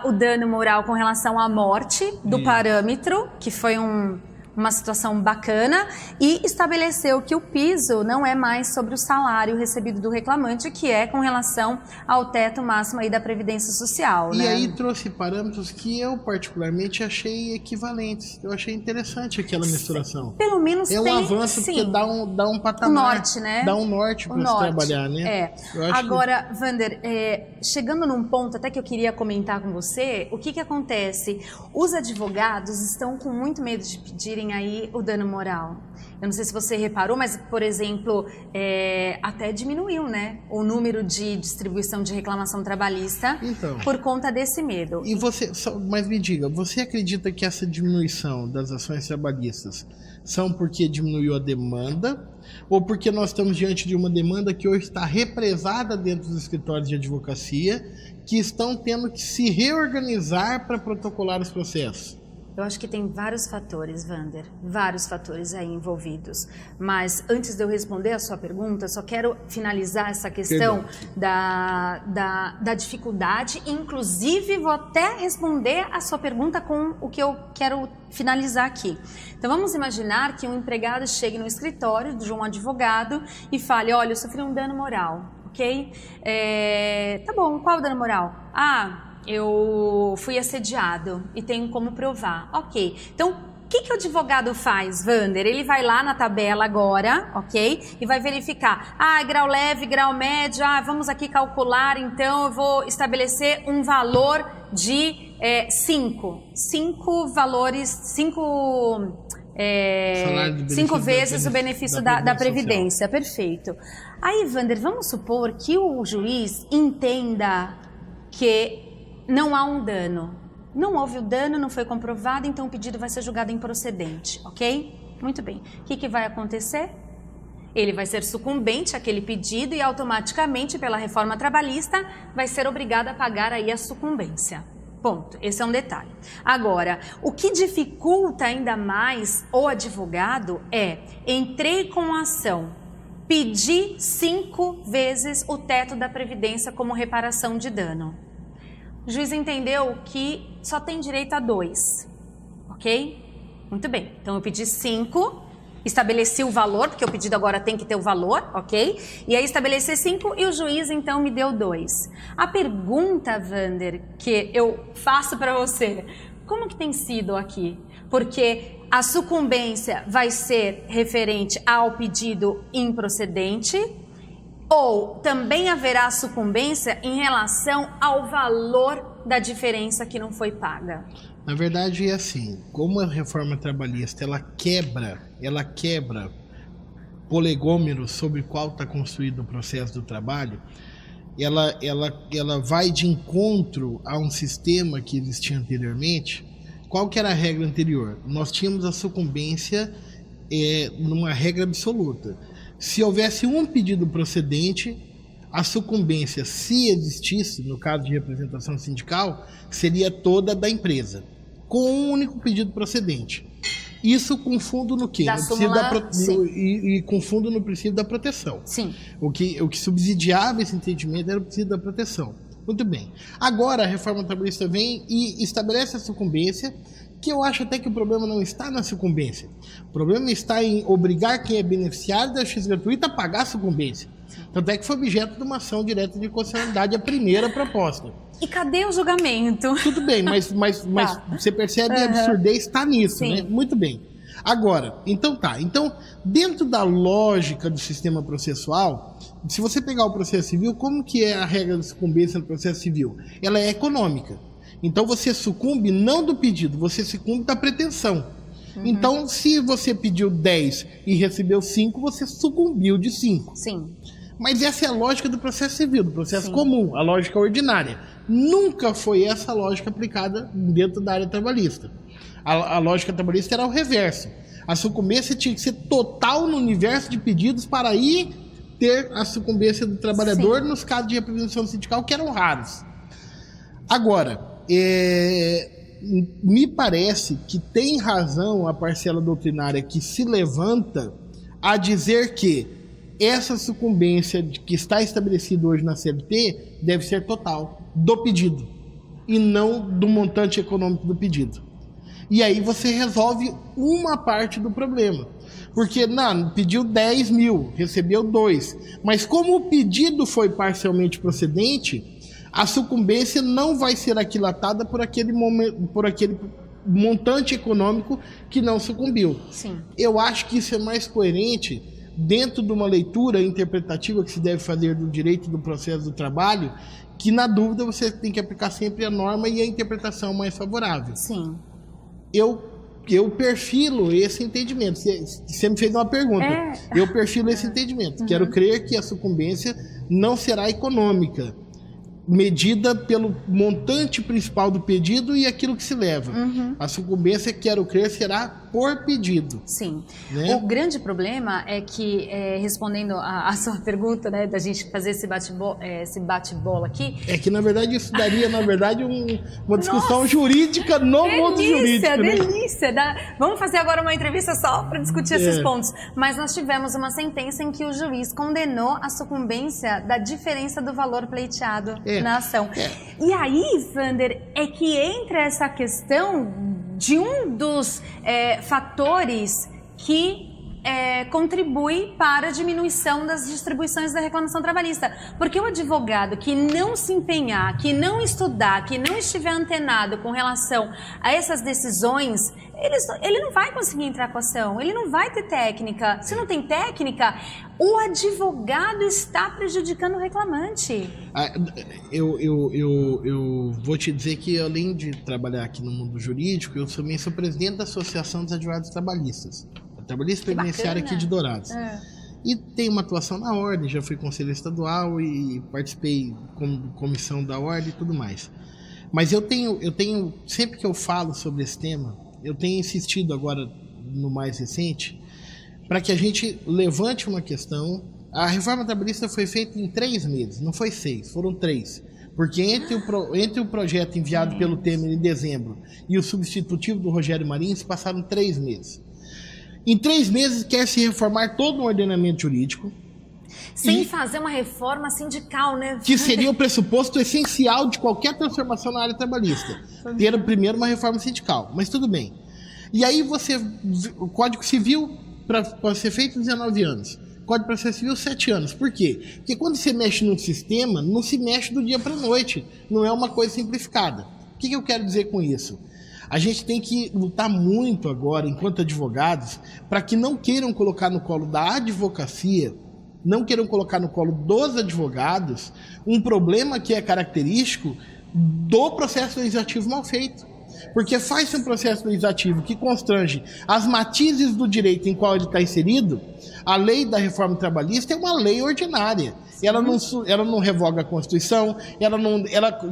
o dano moral com relação à morte do parâmetro, que foi uma situação bacana, e estabeleceu que o piso não é mais sobre o salário recebido do reclamante, que é com relação ao teto máximo aí da Previdência Social. E né? aí trouxe parâmetros que eu particularmente achei equivalentes. Eu achei interessante aquela misturação. Pelo menos é um avanço, porque dá um patamar. O norte, né? Dá um norte para se trabalhar, né? Agora, Wander, chegando num ponto até que eu queria comentar com você, o que acontece? Os advogados estão com muito medo de pedirem aí o dano moral. Eu não sei se você reparou, mas, por exemplo, até diminuiu, né, o número de distribuição de reclamação trabalhista por conta desse medo. E você, mas me diga, você acredita que essa diminuição das ações trabalhistas são porque diminuiu a demanda ou porque nós estamos diante de uma demanda que hoje está represada dentro dos escritórios de advocacia que estão tendo que se reorganizar para protocolar os processos? Eu acho que tem vários fatores, Wander, vários fatores aí envolvidos. Mas antes de eu responder a sua pergunta, só quero finalizar essa questão da dificuldade. Inclusive, vou até responder a sua pergunta com o que eu quero finalizar aqui. Então, vamos imaginar que um empregado chegue no escritório de um advogado e fale, olha, eu sofri um dano moral, ok? Tá bom, qual o dano moral? Eu fui assediado e tenho como provar. Ok. Então, o que o advogado faz, Wander? Ele vai lá na tabela agora, ok? E vai verificar. Grau leve, grau médio. Vamos aqui calcular, então eu vou estabelecer um valor de 5 valores, 5 vezes o benefício da Previdência. Perfeito. Aí, Wander, vamos supor que o juiz entenda que não há um dano. Não houve o dano, não foi comprovado, então o pedido vai ser julgado improcedente, ok? Muito bem. O que vai acontecer? Ele vai ser sucumbente àquele pedido e automaticamente, pela reforma trabalhista, vai ser obrigado a pagar aí a sucumbência. Ponto. Esse é um detalhe. Agora, o que dificulta ainda mais o advogado entrei com a ação, pedi 5 vezes o teto da Previdência como reparação de dano. O juiz entendeu que só tem direito a 2, ok? Muito bem, então eu pedi 5, estabeleci o valor, porque o pedido agora tem que ter o valor, ok? E aí estabeleci 5 e o juiz então me deu 2. A pergunta, Wander, que eu faço para você, como que tem sido aqui? Porque a sucumbência vai ser referente ao pedido improcedente, ou também haverá sucumbência em relação ao valor da diferença que não foi paga? Na verdade é assim, como a reforma trabalhista ela quebra polegômeros sobre o qual está construído o processo do trabalho, ela vai de encontro a um sistema que existia anteriormente. Qual que era a regra anterior? Nós tínhamos a sucumbência numa regra absoluta. Se houvesse um pedido procedente, a sucumbência, se existisse, no caso de representação sindical, seria toda da empresa, com um único pedido procedente. Isso com fundo no quê? Com fundo no princípio da proteção. Sim. O que subsidiava esse entendimento era o princípio da proteção. Muito bem. Agora a reforma trabalhista vem e estabelece a sucumbência, que eu acho até que o problema não está na sucumbência. O problema está em obrigar quem é beneficiário da justiça gratuita a pagar a sucumbência. Tanto é que foi objeto de uma ação direta de constitucionalidade, a primeira proposta. E cadê o julgamento? Tudo bem, mas tá. Você percebe a absurdez está nisso, né? Muito bem. Agora, então dentro da lógica do sistema processual, se você pegar o processo civil, como que é a regra de sucumbência no processo civil? Ela é econômica. Então você sucumbe não do pedido, você sucumbe da pretensão. Então, se você pediu 10 e recebeu 5, você sucumbiu de 5. Sim. Mas essa é a lógica do processo civil, do processo comum, a lógica ordinária. Nunca foi essa lógica aplicada dentro da área trabalhista. A lógica trabalhista era o reverso. A sucumbência tinha que ser total no universo de pedidos para aí ter a sucumbência do trabalhador nos casos de representação sindical, que eram raros. Agora, me parece que tem razão a parcela doutrinária que se levanta a dizer que essa sucumbência que está estabelecida hoje na CLT deve ser total do pedido e não do montante econômico do pedido. E aí você resolve uma parte do problema. Porque pediu 10 mil, recebeu 2. Mas como o pedido foi parcialmente procedente, a sucumbência não vai ser aquilatada por aquele montante econômico que não sucumbiu. Sim. Eu acho que isso é mais coerente dentro de uma leitura interpretativa que se deve fazer do direito do processo do trabalho, que na dúvida você tem que aplicar sempre a norma e a interpretação mais favorável. Sim. Eu perfilo esse entendimento. Você me fez uma pergunta. Eu perfilo esse entendimento. Quero crer que a sucumbência não será econômica, medida pelo montante principal do pedido e aquilo que se leva. A sucumbência, quero crer, será por pedido. Sim. Né? O grande problema é que, respondendo a sua pergunta, né, da gente fazer esse bate-bola aqui... É que, na verdade, isso daria, uma discussão jurídica no mundo jurídico. Delícia! Vamos fazer agora uma entrevista só para discutir esses pontos. Mas nós tivemos uma sentença em que o juiz condenou a sucumbência da diferença do valor pleiteado na ação. E aí, Vander, é que entra essa questão de um dos fatores que contribui para a diminuição das distribuições da reclamação trabalhista. Porque o advogado que não se empenhar, que não estudar, que não estiver antenado com relação a essas decisões, ele não vai conseguir entrar com a ação, ele não vai ter técnica. Se não tem técnica, o advogado está prejudicando o reclamante. Eu vou te dizer que, além de trabalhar aqui no mundo jurídico, eu também sou presidente da Associação dos Advogados Trabalhistas. Trabalhista Previdenciário aqui de Dourados. E tenho uma atuação na ordem, já fui conselheiro estadual e participei como comissão da ordem e tudo mais. Mas eu tenho, sempre que eu falo sobre esse tema, eu tenho insistido agora no mais recente, para que a gente levante uma questão. A reforma trabalhista foi feita em 3 meses, não foi 6, foram 3. Porque entre o projeto enviado pelo Temer em dezembro e o substitutivo do Rogério Marinho, se passaram 3 meses. Em 3 meses quer se reformar todo o ordenamento jurídico. Sem fazer uma reforma sindical, né? Que seria o pressuposto essencial de qualquer transformação na área trabalhista. Ter primeiro uma reforma sindical, mas tudo bem. E aí o Código Civil, para ser feito, 19 anos. Código de Processo Civil, 7 anos. Por quê? Porque quando você mexe num sistema, não se mexe do dia para a noite. Não é uma coisa simplificada. O que eu quero dizer com isso? A gente tem que lutar muito agora, enquanto advogados, para que não queiram colocar no colo da advocacia, não queiram colocar no colo dos advogados, um problema que é característico do processo legislativo mal feito. Porque faz-se um processo legislativo que constrange as matizes do direito em qual ele está inserido. A lei da reforma trabalhista é uma lei ordinária. Ela não revoga a Constituição,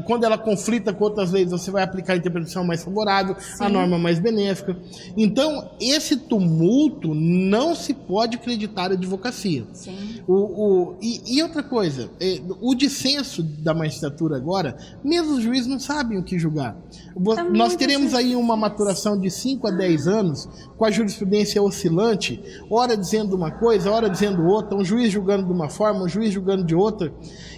quando ela conflita com outras leis, você vai aplicar a interpretação mais favorável, a norma mais benéfica. Então, esse tumulto não se pode acreditar à advocacia. E outra coisa, o dissenso da magistratura agora, mesmo os juízes não sabem o que julgar. Nós teremos aí uma maturação de 5 a 10 anos, com a jurisprudência oscilante, ora dizendo uma coisa, ora dizendo outra, um juiz julgando de uma forma, um juiz julgando de outra,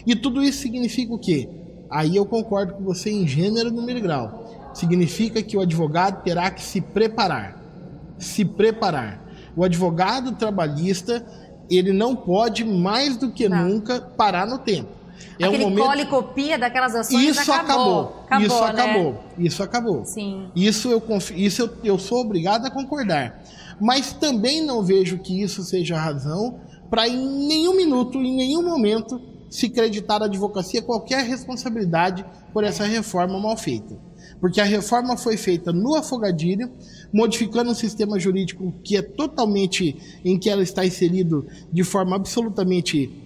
e tudo isso significa o quê? Aí eu concordo com você em gênero, número e grau. Significa que o advogado terá que se preparar. O advogado trabalhista ele não pode mais do que nunca parar no tempo. Aquele cola e copia daquelas ações acabou. Isso acabou. Sim. Isso eu sou obrigado a concordar. Mas também não vejo que isso seja razão para em nenhum minuto, em nenhum momento, se creditar à advocacia qualquer responsabilidade por essa reforma mal feita. Porque a reforma foi feita no afogadilho, modificando um sistema jurídico que é totalmente, em que ela está inserido de forma absolutamente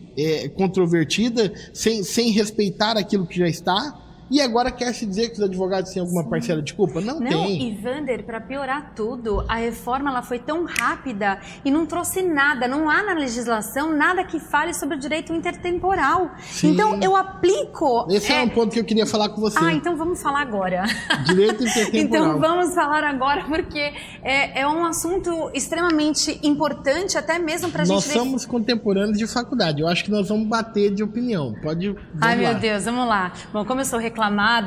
controvertida, sem respeitar aquilo que já está. E agora quer se dizer que os advogados têm alguma parcela de culpa? Não tem. E Wander, para piorar tudo, a reforma ela foi tão rápida e não trouxe nada. Não há na legislação nada que fale sobre o direito intertemporal. Sim. Então eu aplico... Esse é um ponto que eu queria falar com você. Então vamos falar agora. Direito intertemporal. Então vamos falar agora, porque é um assunto extremamente importante, até mesmo para a gente... Nós somos contemporâneos de faculdade. Eu acho que nós vamos bater de opinião. Vamos lá. Meu Deus, vamos lá. Bom, como eu sou reclamada,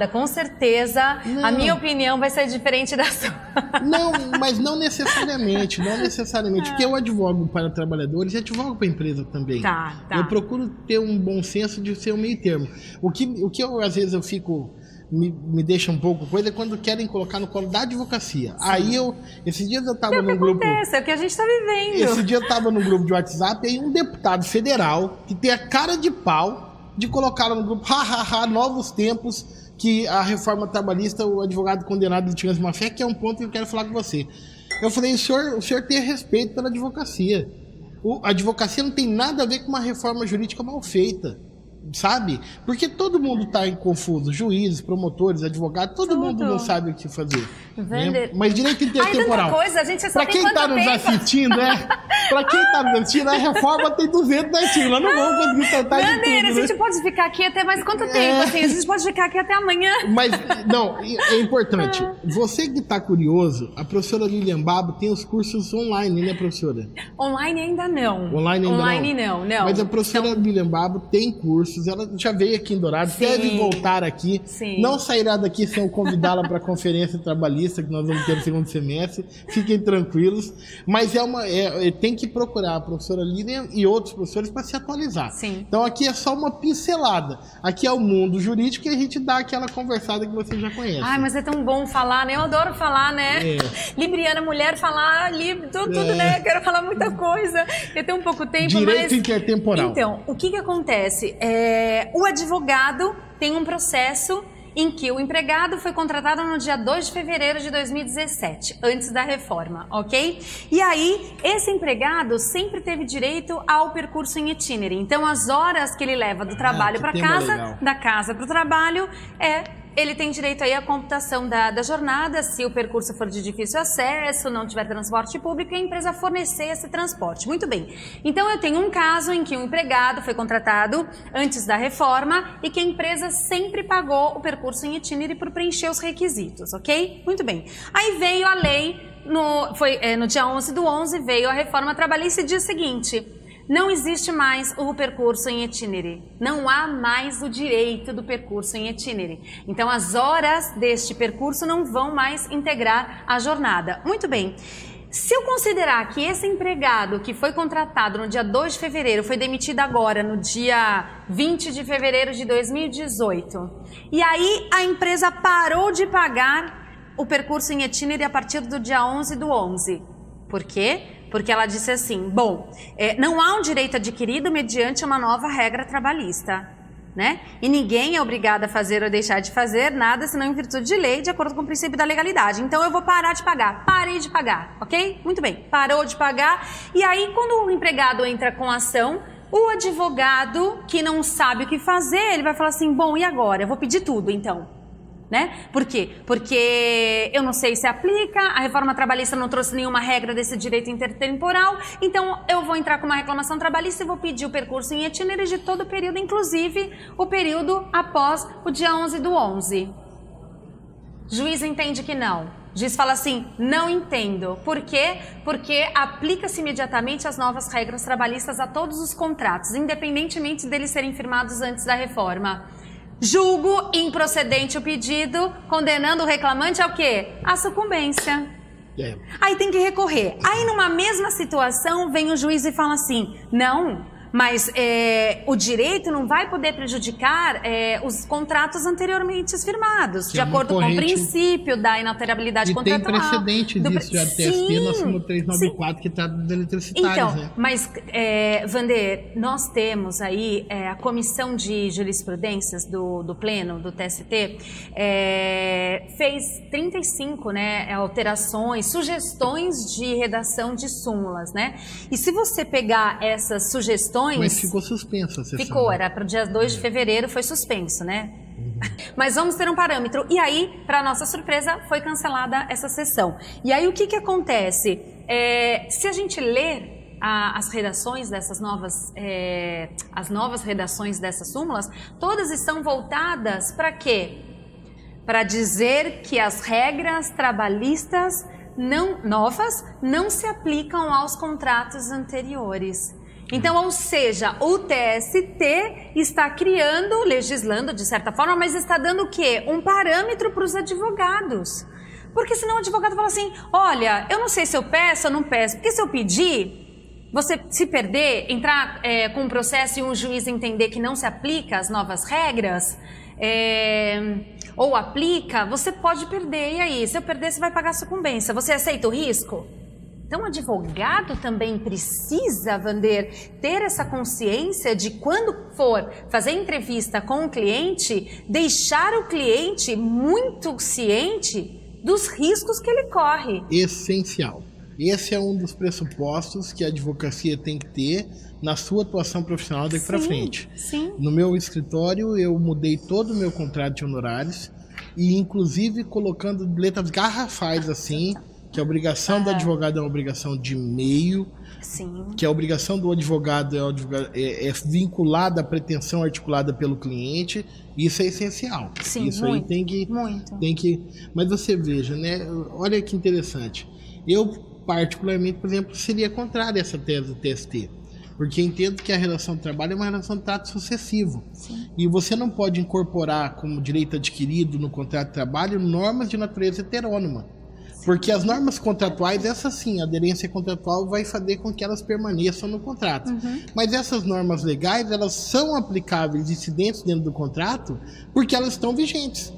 com certeza a minha opinião vai ser diferente da sua. Não, mas não necessariamente. Porque eu advogo para trabalhadores e advogo para a empresa também. Tá. Eu procuro ter um bom senso de ser um meio termo. O que eu, às vezes, eu fico... Me deixa um pouco coisa é quando querem colocar no colo da advocacia. Sim. Aí esses dias eu estava num grupo... É o que a gente está vivendo. Esse dia eu estava num grupo de WhatsApp e aí um deputado federal que tem a cara de pau de colocar no grupo, novos tempos, que a reforma trabalhista, o advogado condenado de litigância de má-fé, que é um ponto que eu quero falar com você. Eu falei, o senhor tem respeito pela advocacia. A advocacia não tem nada a ver com uma reforma jurídica mal feita, sabe? Porque todo mundo está confuso, juízes, promotores, advogados, todo mundo não sabe o que fazer. Né? Mas direito intertemporal. Coisa, a gente para quem está nos assistindo, para quem está nos assistindo, a reforma tem 200 artigos, nós não vamos conseguir tratar de tudo. A gente pode ficar aqui até mais quanto tempo? Assim, a gente pode ficar aqui até amanhã. Mas, não, é importante. Você que está curioso, a professora Lilian Babo tem os cursos online, né, professora? Online ainda não. Online não. Mas a professora Lilian Babo tem cursos, ela já veio aqui em Dourados, deve voltar aqui. Sim. Não sairá daqui sem eu convidá-la para a conferência trabalhista que nós vamos ter no segundo semestre. Fiquem tranquilos. Mas tem que procurar a professora Lilian e outros professores para se atualizar. Sim. Então aqui é só uma pincelada. Aqui é o mundo jurídico e a gente dá aquela conversada que você já conhece. Mas é tão bom falar, né? Eu adoro falar, né? Libriana, mulher, falar tudo, né? Quero falar muita coisa. Eu tenho um pouco tempo, Direito intertemporal. Então, o que acontece? O advogado tem um processo em que o empregado foi contratado no dia 2 de fevereiro de 2017, antes da reforma, ok? E aí, esse empregado sempre teve direito ao percurso em itinerary. Então, as horas que ele leva do trabalho para casa, da casa para o trabalho, ele tem direito aí à computação da jornada, se o percurso for de difícil acesso, não tiver transporte público e a empresa fornecer esse transporte. Muito bem. Então, eu tenho um caso em que um empregado foi contratado antes da reforma e que a empresa sempre pagou o percurso em itinerary por preencher os requisitos, ok? Muito bem. Aí veio a lei, no dia 11/11, veio a reforma trabalhista e diz o seguinte: não existe mais o percurso em itinerary. Não há mais o direito do percurso em itinerary. Então, as horas deste percurso não vão mais integrar a jornada. Muito bem. Se eu considerar que esse empregado que foi contratado no dia 2 de fevereiro foi demitido agora, no dia 20 de fevereiro de 2018, e aí a empresa parou de pagar o percurso em itinerary a partir do dia 11/11. Por quê? Porque ela disse assim, não há um direito adquirido mediante uma nova regra trabalhista, né? E ninguém é obrigado a fazer ou deixar de fazer nada, senão em virtude de lei, de acordo com o princípio da legalidade. Então eu vou parar de pagar. Parei de pagar, ok? Muito bem, parou de pagar. E aí, quando o empregado entra com ação, o advogado que não sabe o que fazer, ele vai falar assim, e agora? Eu vou pedir tudo, então. Né? Por quê? Porque eu não sei se aplica, a reforma trabalhista não trouxe nenhuma regra desse direito intertemporal, então eu vou entrar com uma reclamação trabalhista e vou pedir o percurso em itinerary de todo o período, inclusive o período após o dia 11/11. Juiz entende que não. Juiz fala assim, não entendo. Por quê? Porque aplica-se imediatamente as novas regras trabalhistas a todos os contratos, independentemente deles serem firmados antes da reforma. Julgo improcedente o pedido, condenando o reclamante ao quê? À sucumbência. Aí tem que recorrer. Aí numa mesma situação vem o juiz e fala assim, não, mas o direito não vai poder prejudicar os contratos anteriormente firmados, de acordo com o princípio da inalterabilidade contratual. E tem precedente disso já, TST, na súmula 394, que trata dos eletricitários, então, né? Mas, Vander, nós temos aí a Comissão de Jurisprudências do Pleno, do TST, fez 35 alterações, sugestões de redação de súmulas, né? E se você pegar essas sugestões... Mas ficou suspenso a sessão. Ficou, era para o dia 2 de fevereiro, foi suspenso, né? Mas vamos ter um parâmetro. E aí, para nossa surpresa, foi cancelada essa sessão. E aí, o que acontece? Se a gente ler as redações dessas as novas redações dessas súmulas, todas estão voltadas para quê? Para dizer que as regras trabalhistas novas não se aplicam aos contratos anteriores. Então, ou seja, o TST está criando, legislando de certa forma, mas está dando o quê? Um parâmetro para os advogados. Porque senão o advogado fala assim, olha, eu não sei se eu peço ou não peço, porque se eu pedir, você se perder, entrar com um processo e um juiz entender que não se aplica as novas regras, ou aplica, você pode perder. E aí, se eu perder, você vai pagar a sucumbência. Você aceita o risco? Então, o advogado também precisa, Vander, ter essa consciência de quando for fazer entrevista com o cliente, deixar o cliente muito ciente dos riscos que ele corre. Essencial. Esse é um dos pressupostos que a advocacia tem que ter na sua atuação profissional daqui para frente. Sim. No meu escritório, eu mudei todo o meu contrato de honorários e, inclusive, colocando letras garrafais assim... que a obrigação do advogado é uma obrigação de meio, sim, que a obrigação do advogado é vinculada à pretensão articulada pelo cliente, isso é essencial. Sim, isso muito, aí tem que... Mas você veja, né? Olha que interessante. Eu, particularmente, por exemplo, seria contrário a essa tese do TST, porque entendo que a relação de trabalho é uma relação de trato sucessivo. Sim. E você não pode incorporar como direito adquirido no contrato de trabalho normas de natureza heterônoma. Porque as normas contratuais, essas sim, a aderência contratual vai fazer com que elas permaneçam no contrato. Mas essas normas legais, elas são aplicáveis, incidentes dentro do contrato, porque elas estão vigentes.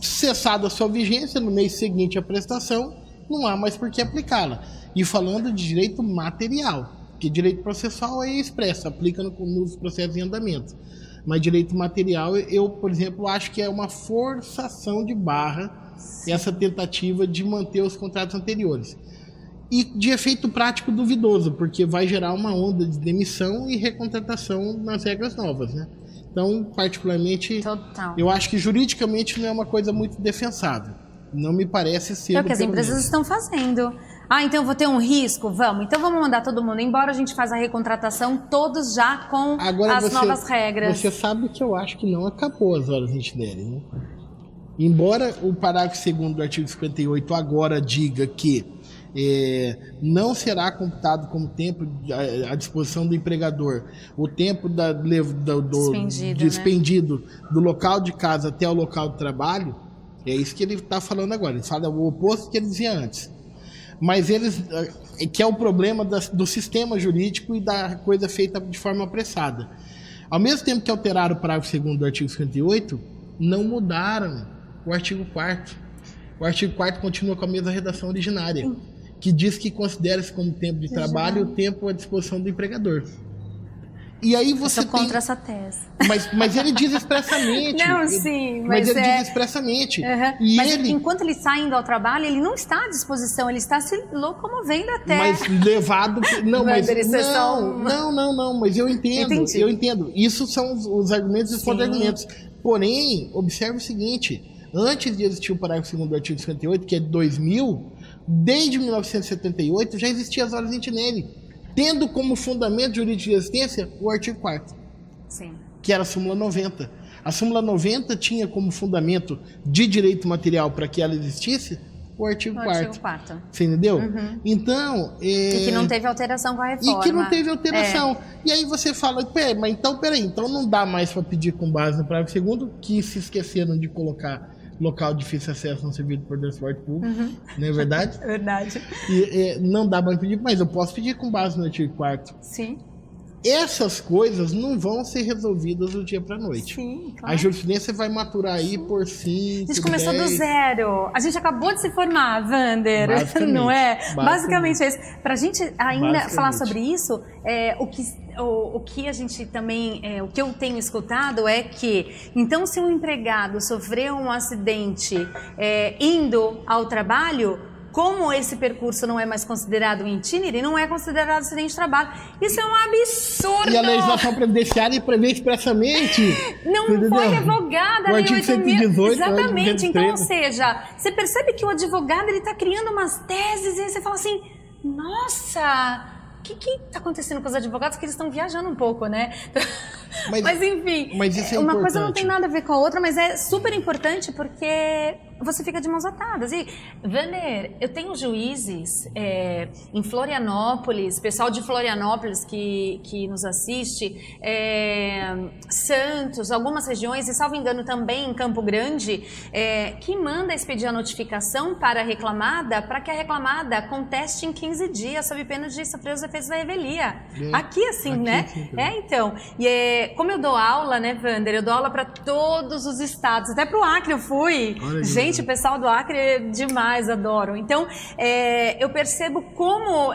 Cessada a sua vigência, no mês seguinte à prestação, não há mais por que aplicá-la. E falando de direito material, que direito processual é expresso, aplica nos processos em andamento. Mas direito material, eu, por exemplo, acho que é uma forçação de barra essa tentativa de manter os contratos anteriores. E de efeito prático duvidoso, porque vai gerar uma onda de demissão e recontratação nas regras novas, né? Então, particularmente, eu acho que juridicamente não é uma coisa muito defensável. Não me parece ser... É o que as empresas estão fazendo. Então eu vou ter um risco? Vamos. Então vamos mandar todo mundo embora, a gente faz a recontratação, todos já com as novas regras. Você sabe que eu acho que não acabou as horas de derem, né? Embora o parágrafo 2º do artigo 58 agora diga que não será computado como tempo à disposição do empregador o tempo despendido do local de casa até o local de trabalho, é isso que ele está falando agora. Ele fala o oposto do que ele dizia antes. Mas que é o problema do sistema jurídico e da coisa feita de forma apressada. Ao mesmo tempo que alteraram o parágrafo 2º do artigo 58, não mudaram o artigo 4º. O artigo 4º continua com a mesma redação originária, que diz que considera-se como tempo de trabalho o tempo à disposição do empregador. E aí você Eu sou contra essa tese. Mas ele diz expressamente. Não, sim. Mas ele diz expressamente. E mas enquanto ele está indo ao trabalho, ele não está à disposição, ele está se locomovendo até. Mas levado... Não, mas eu entendo. Entendi. Eu entendo. Isso são os argumentos e os contra-argumentos. Porém, observe o seguinte. Antes de existir o parágrafo 2º do artigo 58, que é de 2000, desde 1978 já existiam as horas nele, tendo como fundamento jurídico de existência o artigo 4º, Sim. que era a súmula 90. A súmula 90 tinha como fundamento de direito material para que ela existisse o artigo 4º. Você entendeu? Então... E que não teve alteração com a reforma. E que não teve alteração. E aí você fala, peraí, então não dá mais para pedir com base no parágrafo 2º, que se esqueceram de colocar local de difícil acesso não servido por transporte público, não é verdade? É verdade. E não dá para pedir, mas eu posso pedir com base no artigo 4º. Sim. Essas coisas não vão ser resolvidas do dia para noite. Sim, claro. A jurisprudência vai maturar aí por 5, 10... A gente começou do zero. A gente acabou de se formar, Wander, não é? Basicamente é isso. Para a gente ainda falar sobre isso, o que a gente também, o que eu tenho escutado é que, então, se um empregado sofreu um acidente indo ao trabalho, como esse percurso não é mais considerado itinerante, não é considerado acidente de trabalho. Isso é um absurdo! E a legislação previdenciária prevê expressamente... Não foi revogada a Lei 8.000. Exatamente. Então, ou seja, você percebe que o advogado está criando umas teses e aí você fala assim, nossa... O que está acontecendo com os advogados? Que eles estão viajando um pouco, né? Mas enfim, mas isso é uma importante. coisa não tem nada a ver com a outra, mas é super importante porque você fica de mãos atadas. E, Wander, eu tenho juízes em Florianópolis, pessoal de Florianópolis que nos assiste, Santos, algumas regiões, e salvo engano também em Campo Grande, que manda expedir a notificação para a reclamada, para que a reclamada conteste em 15 dias, sob pena de sofrer os efeitos da revelia. Aqui assim, né? Então. E como eu dou aula, né, Wander? Eu dou aula para todos os estados, até para o Acre eu fui. Olha, gente, o pessoal do Acre é demais, adoro. Então, eu percebo como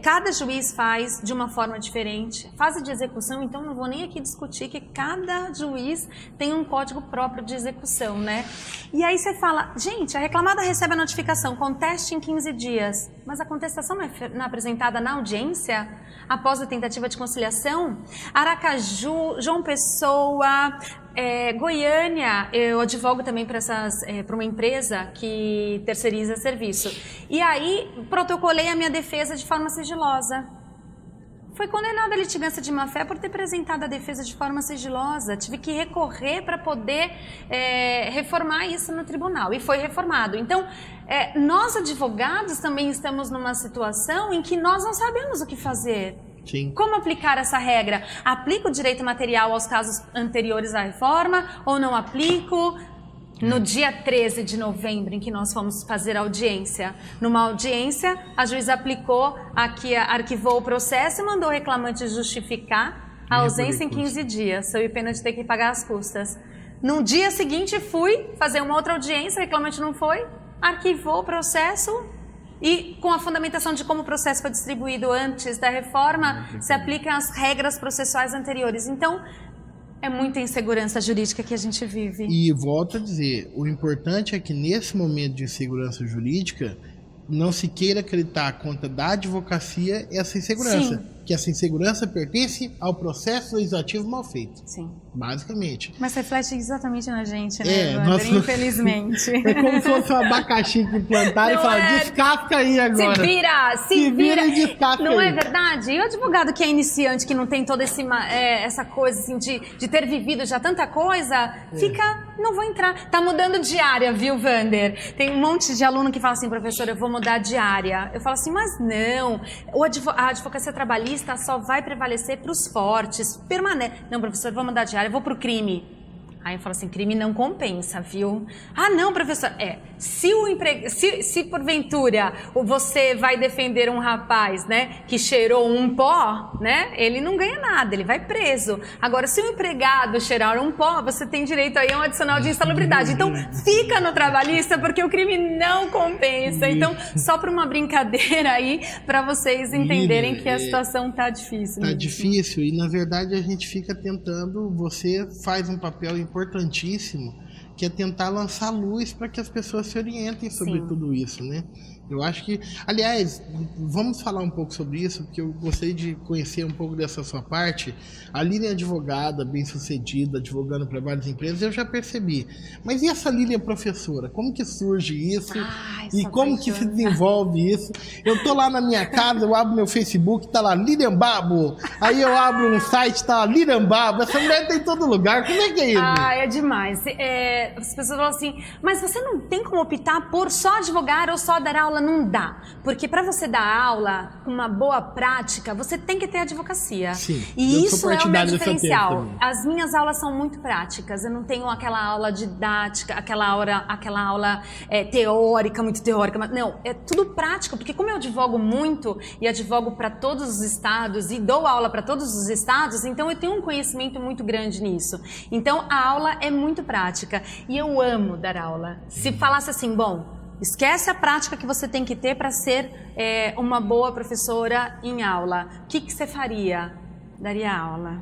cada juiz faz de uma forma diferente. Fase de execução, então, não vou nem aqui discutir que cada juiz tem um código próprio de execução, né? E aí você fala, gente, a reclamada recebe a notificação, conteste em 15 dias, mas a contestação não é apresentada na audiência após a tentativa de conciliação? Aracaju, João Pessoa, Goiânia, eu advogo também para uma empresa que terceiriza serviço. E aí protocolei a minha defesa de forma sigilosa. Foi condenada a litigância de má-fé por ter apresentado a defesa de forma sigilosa. Tive que recorrer para poder reformar isso no tribunal. E foi reformado. Então, nós advogados também estamos numa situação em que nós não sabemos o que fazer. Sim. Como aplicar essa regra? Aplico o direito material aos casos anteriores à reforma ou não aplico? No dia 13 de novembro, em que nós fomos fazer audiência, numa audiência, a juíza aplicou, arquivou o processo e mandou o reclamante justificar a ausência em 15 dias, sob pena de ter que pagar as custas. No dia seguinte, fui fazer uma outra audiência, o reclamante não foi, arquivou o processo e, com a fundamentação de como o processo foi distribuído antes da reforma, se aplicam as regras processuais anteriores. Então, é muita insegurança jurídica que a gente vive. E volto a dizer, o importante é que nesse momento de insegurança jurídica, não se queira acreditar contra da advocacia essa insegurança. Sim. Que essa insegurança pertence ao processo legislativo mal feito. Sim. Basicamente. Mas reflete exatamente na gente, né, Wander? Infelizmente. É como se fosse um abacaxi que plantaram e falaram, descasca aí agora. Se vira e descasca não aí. É verdade? E o advogado que é iniciante, que não tem toda essa coisa assim, de ter vivido já tanta coisa, não vou entrar. Tá mudando de área, viu, Wander? Tem um monte de aluno que fala assim, professor, eu vou mudar de área. Eu falo assim, mas não. A advocacia trabalhista só vai prevalecer para os fortes. Não, professor, vou mudar de área, eu vou para o crime. Aí eu falo assim, crime não compensa, viu? Ah, não, professor, se porventura você vai defender um rapaz, né, que cheirou um pó, né, ele não ganha nada, ele vai preso. Agora, se o empregado cheirar um pó, você tem direito aí a um adicional de insalubridade. Então, fica no trabalhista, porque o crime não compensa. Então, só para uma brincadeira aí, para vocês entenderem que a situação tá difícil. Tá difícil e, na verdade, a gente fica tentando, você faz um papel importantíssimo, que é tentar lançar luz para que as pessoas se orientem sobre tudo isso, né? Eu acho que, aliás, vamos falar um pouco sobre isso, porque eu gostaria de conhecer um pouco dessa sua parte. A Lilian é advogada, bem-sucedida, advogando para várias empresas, eu já percebi. Mas e essa Lilian professora? Como que surge isso? E como que se desenvolve isso? Eu tô lá na minha casa, eu abro meu Facebook, tá lá Lilian Babo. Aí eu abro um site, tá lá Lilian Babo. Essa mulher tem em todo lugar. Como é que é isso? É demais. As pessoas falam assim, mas você não tem como optar por só advogar ou só dar aula aula não dá. Porque para você dar aula com uma boa prática, você tem que ter advocacia. Sim, e isso é o meu diferencial. As minhas aulas são muito práticas. Eu não tenho aquela aula didática, aquela aula teórica, muito teórica. Mas não, é tudo prático. Porque como eu advogo muito e advogo para todos os estados e dou aula para todos os estados, então eu tenho um conhecimento muito grande nisso. Então a aula é muito prática. E eu amo dar aula. Se falasse assim, bom, esquece a prática que você tem que ter para ser uma boa professora em aula. O que você faria? Daria aula.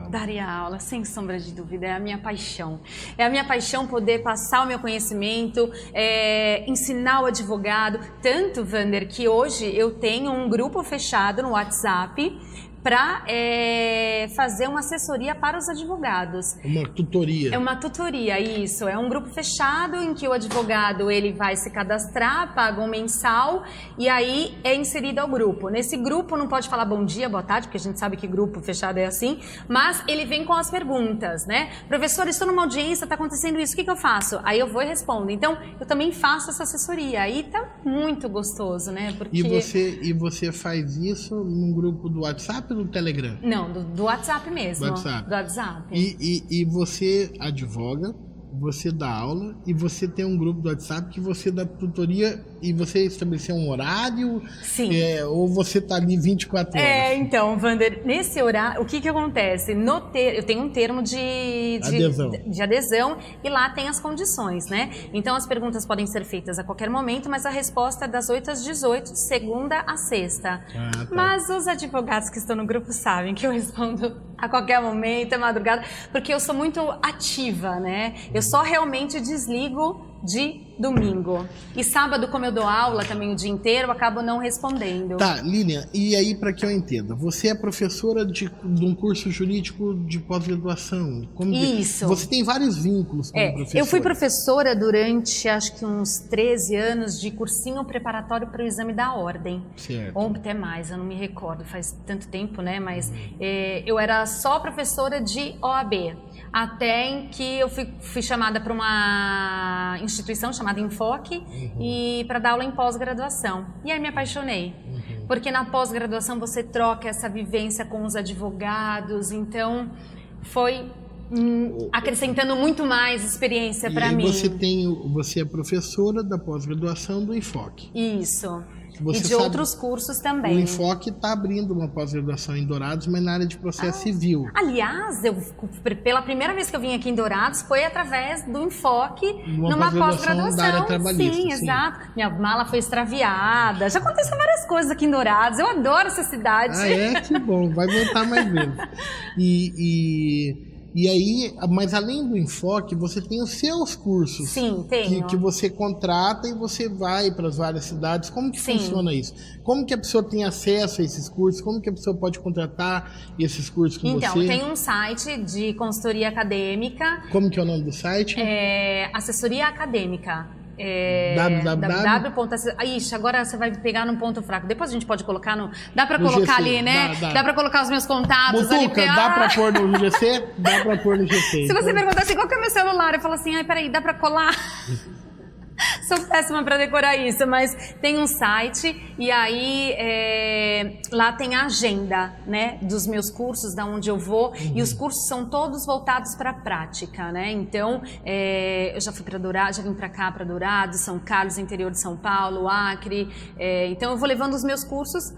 Daria aula, sem sombra de dúvida. É a minha paixão. É a minha paixão poder passar o meu conhecimento, ensinar o advogado. Tanto, Wander, que hoje eu tenho um grupo fechado no WhatsApp para fazer uma assessoria para os advogados. Uma tutoria. É uma tutoria, isso. É um grupo fechado em que o advogado ele vai se cadastrar, paga um mensal e aí é inserido ao grupo. Nesse grupo não pode falar bom dia, boa tarde, porque a gente sabe que grupo fechado é assim, mas ele vem com as perguntas, né? Professor, estou numa audiência, está acontecendo isso, o que eu faço? Aí eu vou e respondo. Então, eu também faço essa assessoria. Aí tá muito gostoso, né? Porque... E você faz isso num grupo do WhatsApp? Do Telegram? Não, do WhatsApp mesmo. Do WhatsApp. Do WhatsApp. E você advoga, você dá aula e você tem um grupo do WhatsApp que você dá tutoria e você estabeleceu um horário? Sim. Ou você está ali 24 horas? Então, Wander, nesse horário, o que acontece? Eu tenho um termo de adesão e lá tem as condições, né? Então, as perguntas podem ser feitas a qualquer momento, mas a resposta é das 8 às 18, de segunda a sexta. Tá. Mas os advogados que estão no grupo sabem que eu respondo a qualquer momento, é madrugada, porque eu sou muito ativa, né? Eu só realmente desligo de domingo. E sábado, como eu dou aula também o dia inteiro, eu acabo não respondendo. Tá, Lilian, e aí para que eu entenda, você é professora de um curso jurídico de pós-graduação. Isso. Você tem vários vínculos como professora. Eu fui professora durante, acho que uns 13 anos de cursinho preparatório para o exame da ordem. Certo. Ou até mais, eu não me recordo, faz tanto tempo, né? Mas eu era só professora de OAB. Até em que eu fui chamada para uma instituição chamada Enfoque e para dar aula em pós-graduação. E aí me apaixonei. Porque na pós-graduação você troca essa vivência com os advogados, então foi acrescentando muito mais experiência para mim. Você é professora da pós-graduação do Enfoque. Isso. Você e de outros cursos também. O Enfoque está abrindo uma pós-graduação em Dourados, mas na área de processo civil. Aliás, pela primeira vez que eu vim aqui em Dourados foi através do Enfoque numa pós-graduação. Da área trabalhista. Sim, exato. Minha mala foi extraviada. Já aconteceu várias coisas aqui em Dourados. Eu adoro essa cidade. Que bom. Vai voltar mais vezes. E aí, mas além do Enfoque, você tem os seus cursos. Sim, tenho. Que você contrata e você vai para as várias cidades. Como que funciona isso? Como que a pessoa tem acesso a esses cursos? Como que a pessoa pode contratar esses cursos com você? Então, tem um site de consultoria acadêmica. Como que é o nome do site? Assessoria Acadêmica. Ixi, agora você vai pegar num ponto fraco. Depois a gente pode colocar no... Dá pra colocar GC, ali, né? Dá pra colocar os meus contatos. Mutuca, ali. Dá pra pôr no GC? Dá pra pôr no GC. Se você perguntar assim, qual que é o meu celular? Eu falo assim, peraí, dá pra colar? Sou péssima para decorar isso, mas tem um site e aí lá tem a agenda, né, dos meus cursos, da onde eu vou, e os cursos são todos voltados para a prática, né? Então, eu já fui para Dourados, já vim para cá, para Dourados, São Carlos, interior de São Paulo, Acre. Então, eu vou levando os meus cursos.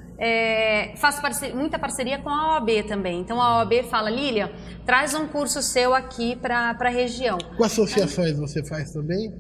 Faço muita parceria com a OAB também. Então, a OAB fala, Lília, traz um curso seu aqui para a região. Com associações você faz também?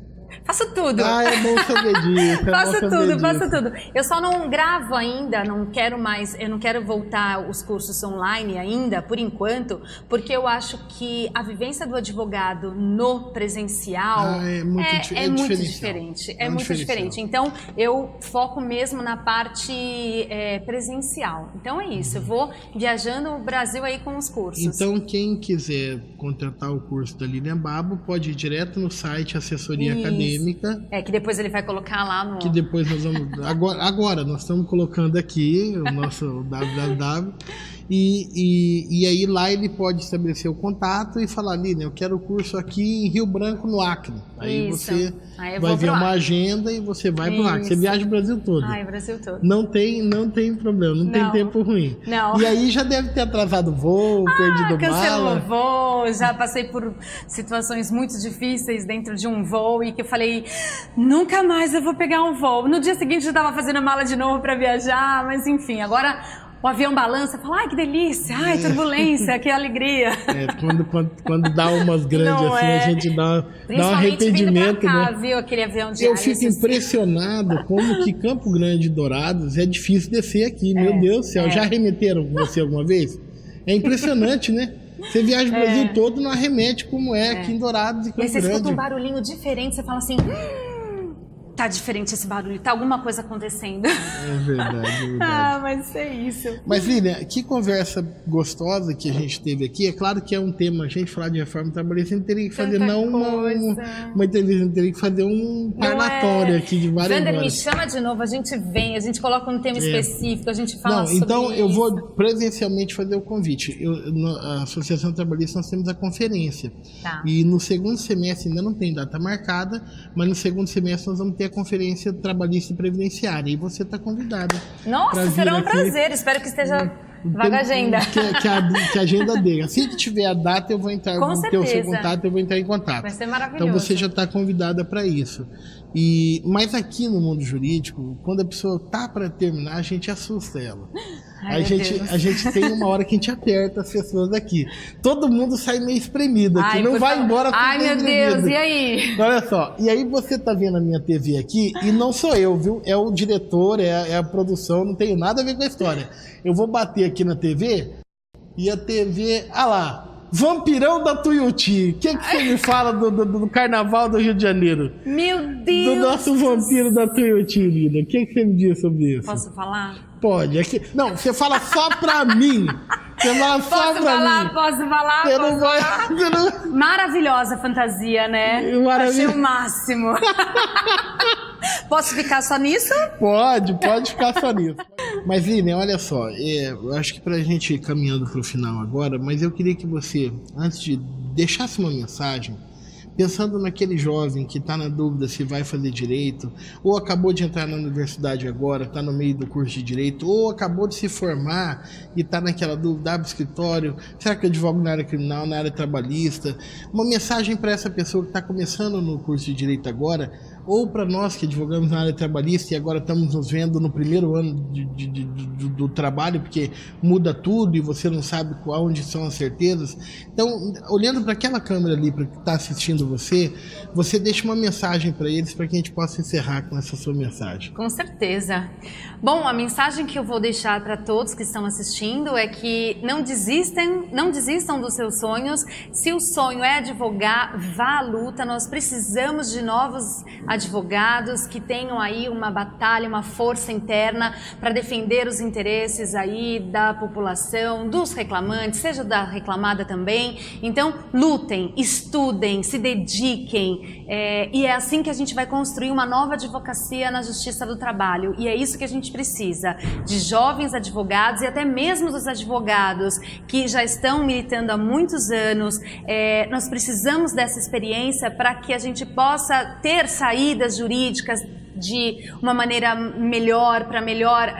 Faço tudo. É bom saber disso. Faço tudo. Eu só não gravo ainda, eu não quero voltar os cursos online ainda, por enquanto, porque eu acho que a vivência do advogado no presencial é muito diferente. É muito diferente. Então, eu foco mesmo na parte presencial. Então, é isso. Eu vou viajando o Brasil aí com os cursos. Então, quem quiser contratar o curso da Lilian Babo, pode ir direto no site Assessoria Acadêmica. acadêmica. Que depois ele vai colocar lá no... Que depois nós vamos... Agora nós estamos colocando aqui o nosso www. E aí lá ele pode estabelecer o contato e falar, Lilian, eu quero o curso aqui em Rio Branco, no Acre. Aí você vai ver uma agenda e você vai pro Acre. Você viaja o Brasil todo. O Brasil todo. Não tem problema, não tem tempo ruim. Não. E aí já deve ter atrasado o voo, perdido cancelou mala. o voo, já passei por situações muito difíceis dentro de um voo e que eu falei, nunca mais eu vou pegar um voo. No dia seguinte eu estava fazendo a mala de novo para viajar, mas enfim, agora... O avião balança, fala, ai, que delícia, ai, turbulência, que alegria. Quando dá umas grandes assim, a gente dá um arrependimento, vindo pra cá, né? viu, aquele avião diário. Eu fico impressionado como que Campo Grande e Dourados é difícil descer aqui, meu Deus do céu. Já arremeteram você alguma vez? É impressionante, né? Você viaja o Brasil todo, não arremete como aqui em Dourados e Campo Grande. E você escuta um barulhinho diferente, você fala assim... Tá diferente esse barulho, tá alguma coisa acontecendo. É verdade. Mas é isso. Mas, Lilian, que conversa gostosa que a gente teve aqui. É claro que é um tema, a gente falar de reforma trabalhista, a gente teria que fazer uma entrevista, a gente teria que fazer um parlatório aqui de várias horas. Wander, me chama de novo, a gente vem, a gente coloca um tema específico, a gente fala sobre então isso. Eu vou presencialmente fazer o convite. A Associação Trabalhista, nós temos a conferência. E no segundo semestre, ainda não tem data marcada, mas no segundo semestre nós vamos ter a Conferência Trabalhista e Previdenciária. E você está convidada. Nossa, será um prazer. Espero que esteja vaga agenda. Que a agenda dele. Assim que tiver a data, eu vou entrar. Com certeza. Ter o seu contato, eu vou entrar em contato. Vai ser maravilhoso. Então você já está convidada para isso. Mas aqui no mundo jurídico, quando a pessoa tá para terminar, a gente assusta ela. A gente tem uma hora que a gente aperta as pessoas aqui. Todo mundo sai meio espremido aqui. Não vai embora. Ai, meu Deus, e aí? Olha só. E aí você tá vendo a minha TV aqui, e não sou eu, viu? É o diretor, é a produção, não tenho nada a ver com a história. Eu vou bater aqui na TV, e a TV... Ah lá! Vampirão da Tuiuti. O que você me fala do Carnaval do Rio de Janeiro? Meu Deus! Do nosso vampiro da Tuiuti, Lida. O que você me diz sobre isso? Posso falar? Pode. Não, você fala só pra mim. Você fala só pra mim. Posso falar? Você não vai... Maravilhosa fantasia, né? Achei o máximo. Posso ficar só nisso? Pode ficar só nisso. Mas, Lilian, olha só, eu acho que pra gente ir caminhando pro final agora, mas eu queria que você, antes de deixasse uma mensagem, pensando naquele jovem que está na dúvida se vai fazer direito, ou acabou de entrar na universidade agora, está no meio do curso de direito, ou acabou de se formar e está naquela dúvida, abre escritório, será que eu advogo na área criminal, na área trabalhista? Uma mensagem para essa pessoa que está começando no curso de direito agora, ou para nós que advogamos na área trabalhista e agora estamos nos vendo no primeiro ano do trabalho, porque muda tudo e você não sabe onde são as certezas. Então, olhando para aquela câmera ali, para que está assistindo você deixa uma mensagem para eles, para que a gente possa encerrar com essa sua mensagem. Com certeza. Bom, a mensagem que eu vou deixar para todos que estão assistindo é que não desistam dos seus sonhos. Se o sonho é advogar, vá à luta. Nós precisamos de novos advogados que tenham aí uma batalha, uma força interna para defender os interesses aí da população, dos reclamantes, seja da reclamada também. Então, lutem, estudem, se dediquem, e é assim que a gente vai construir uma nova advocacia na Justiça do Trabalho. E é isso que a gente precisa, de jovens advogados e até mesmo dos advogados que já estão militando há muitos anos. Nós precisamos dessa experiência para que a gente possa ter saídas jurídicas de uma maneira melhor, para melhor,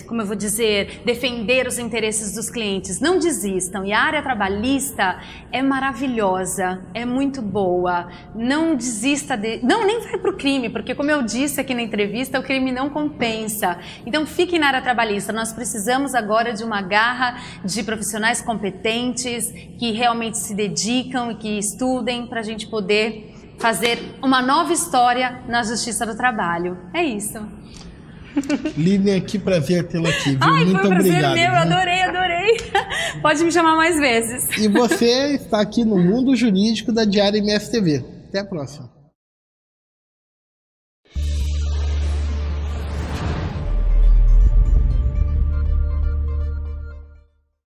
como eu vou dizer, defender os interesses dos clientes. Não desistam. E a área trabalhista é maravilhosa, é muito boa. Não desista Não, nem vai para o crime, porque como eu disse aqui na entrevista, o crime não compensa. Então fiquem na área trabalhista. Nós precisamos agora de uma garra de profissionais competentes, que realmente se dedicam e que estudem para a gente poder fazer uma nova história na Justiça do Trabalho. É isso. Lilian, que prazer tê-la aqui, viu? Ai, muito foi um prazer obrigado. Meu, adorei. Pode me chamar mais vezes. E você está aqui no Mundo Jurídico da Diário MSTV. Até a próxima.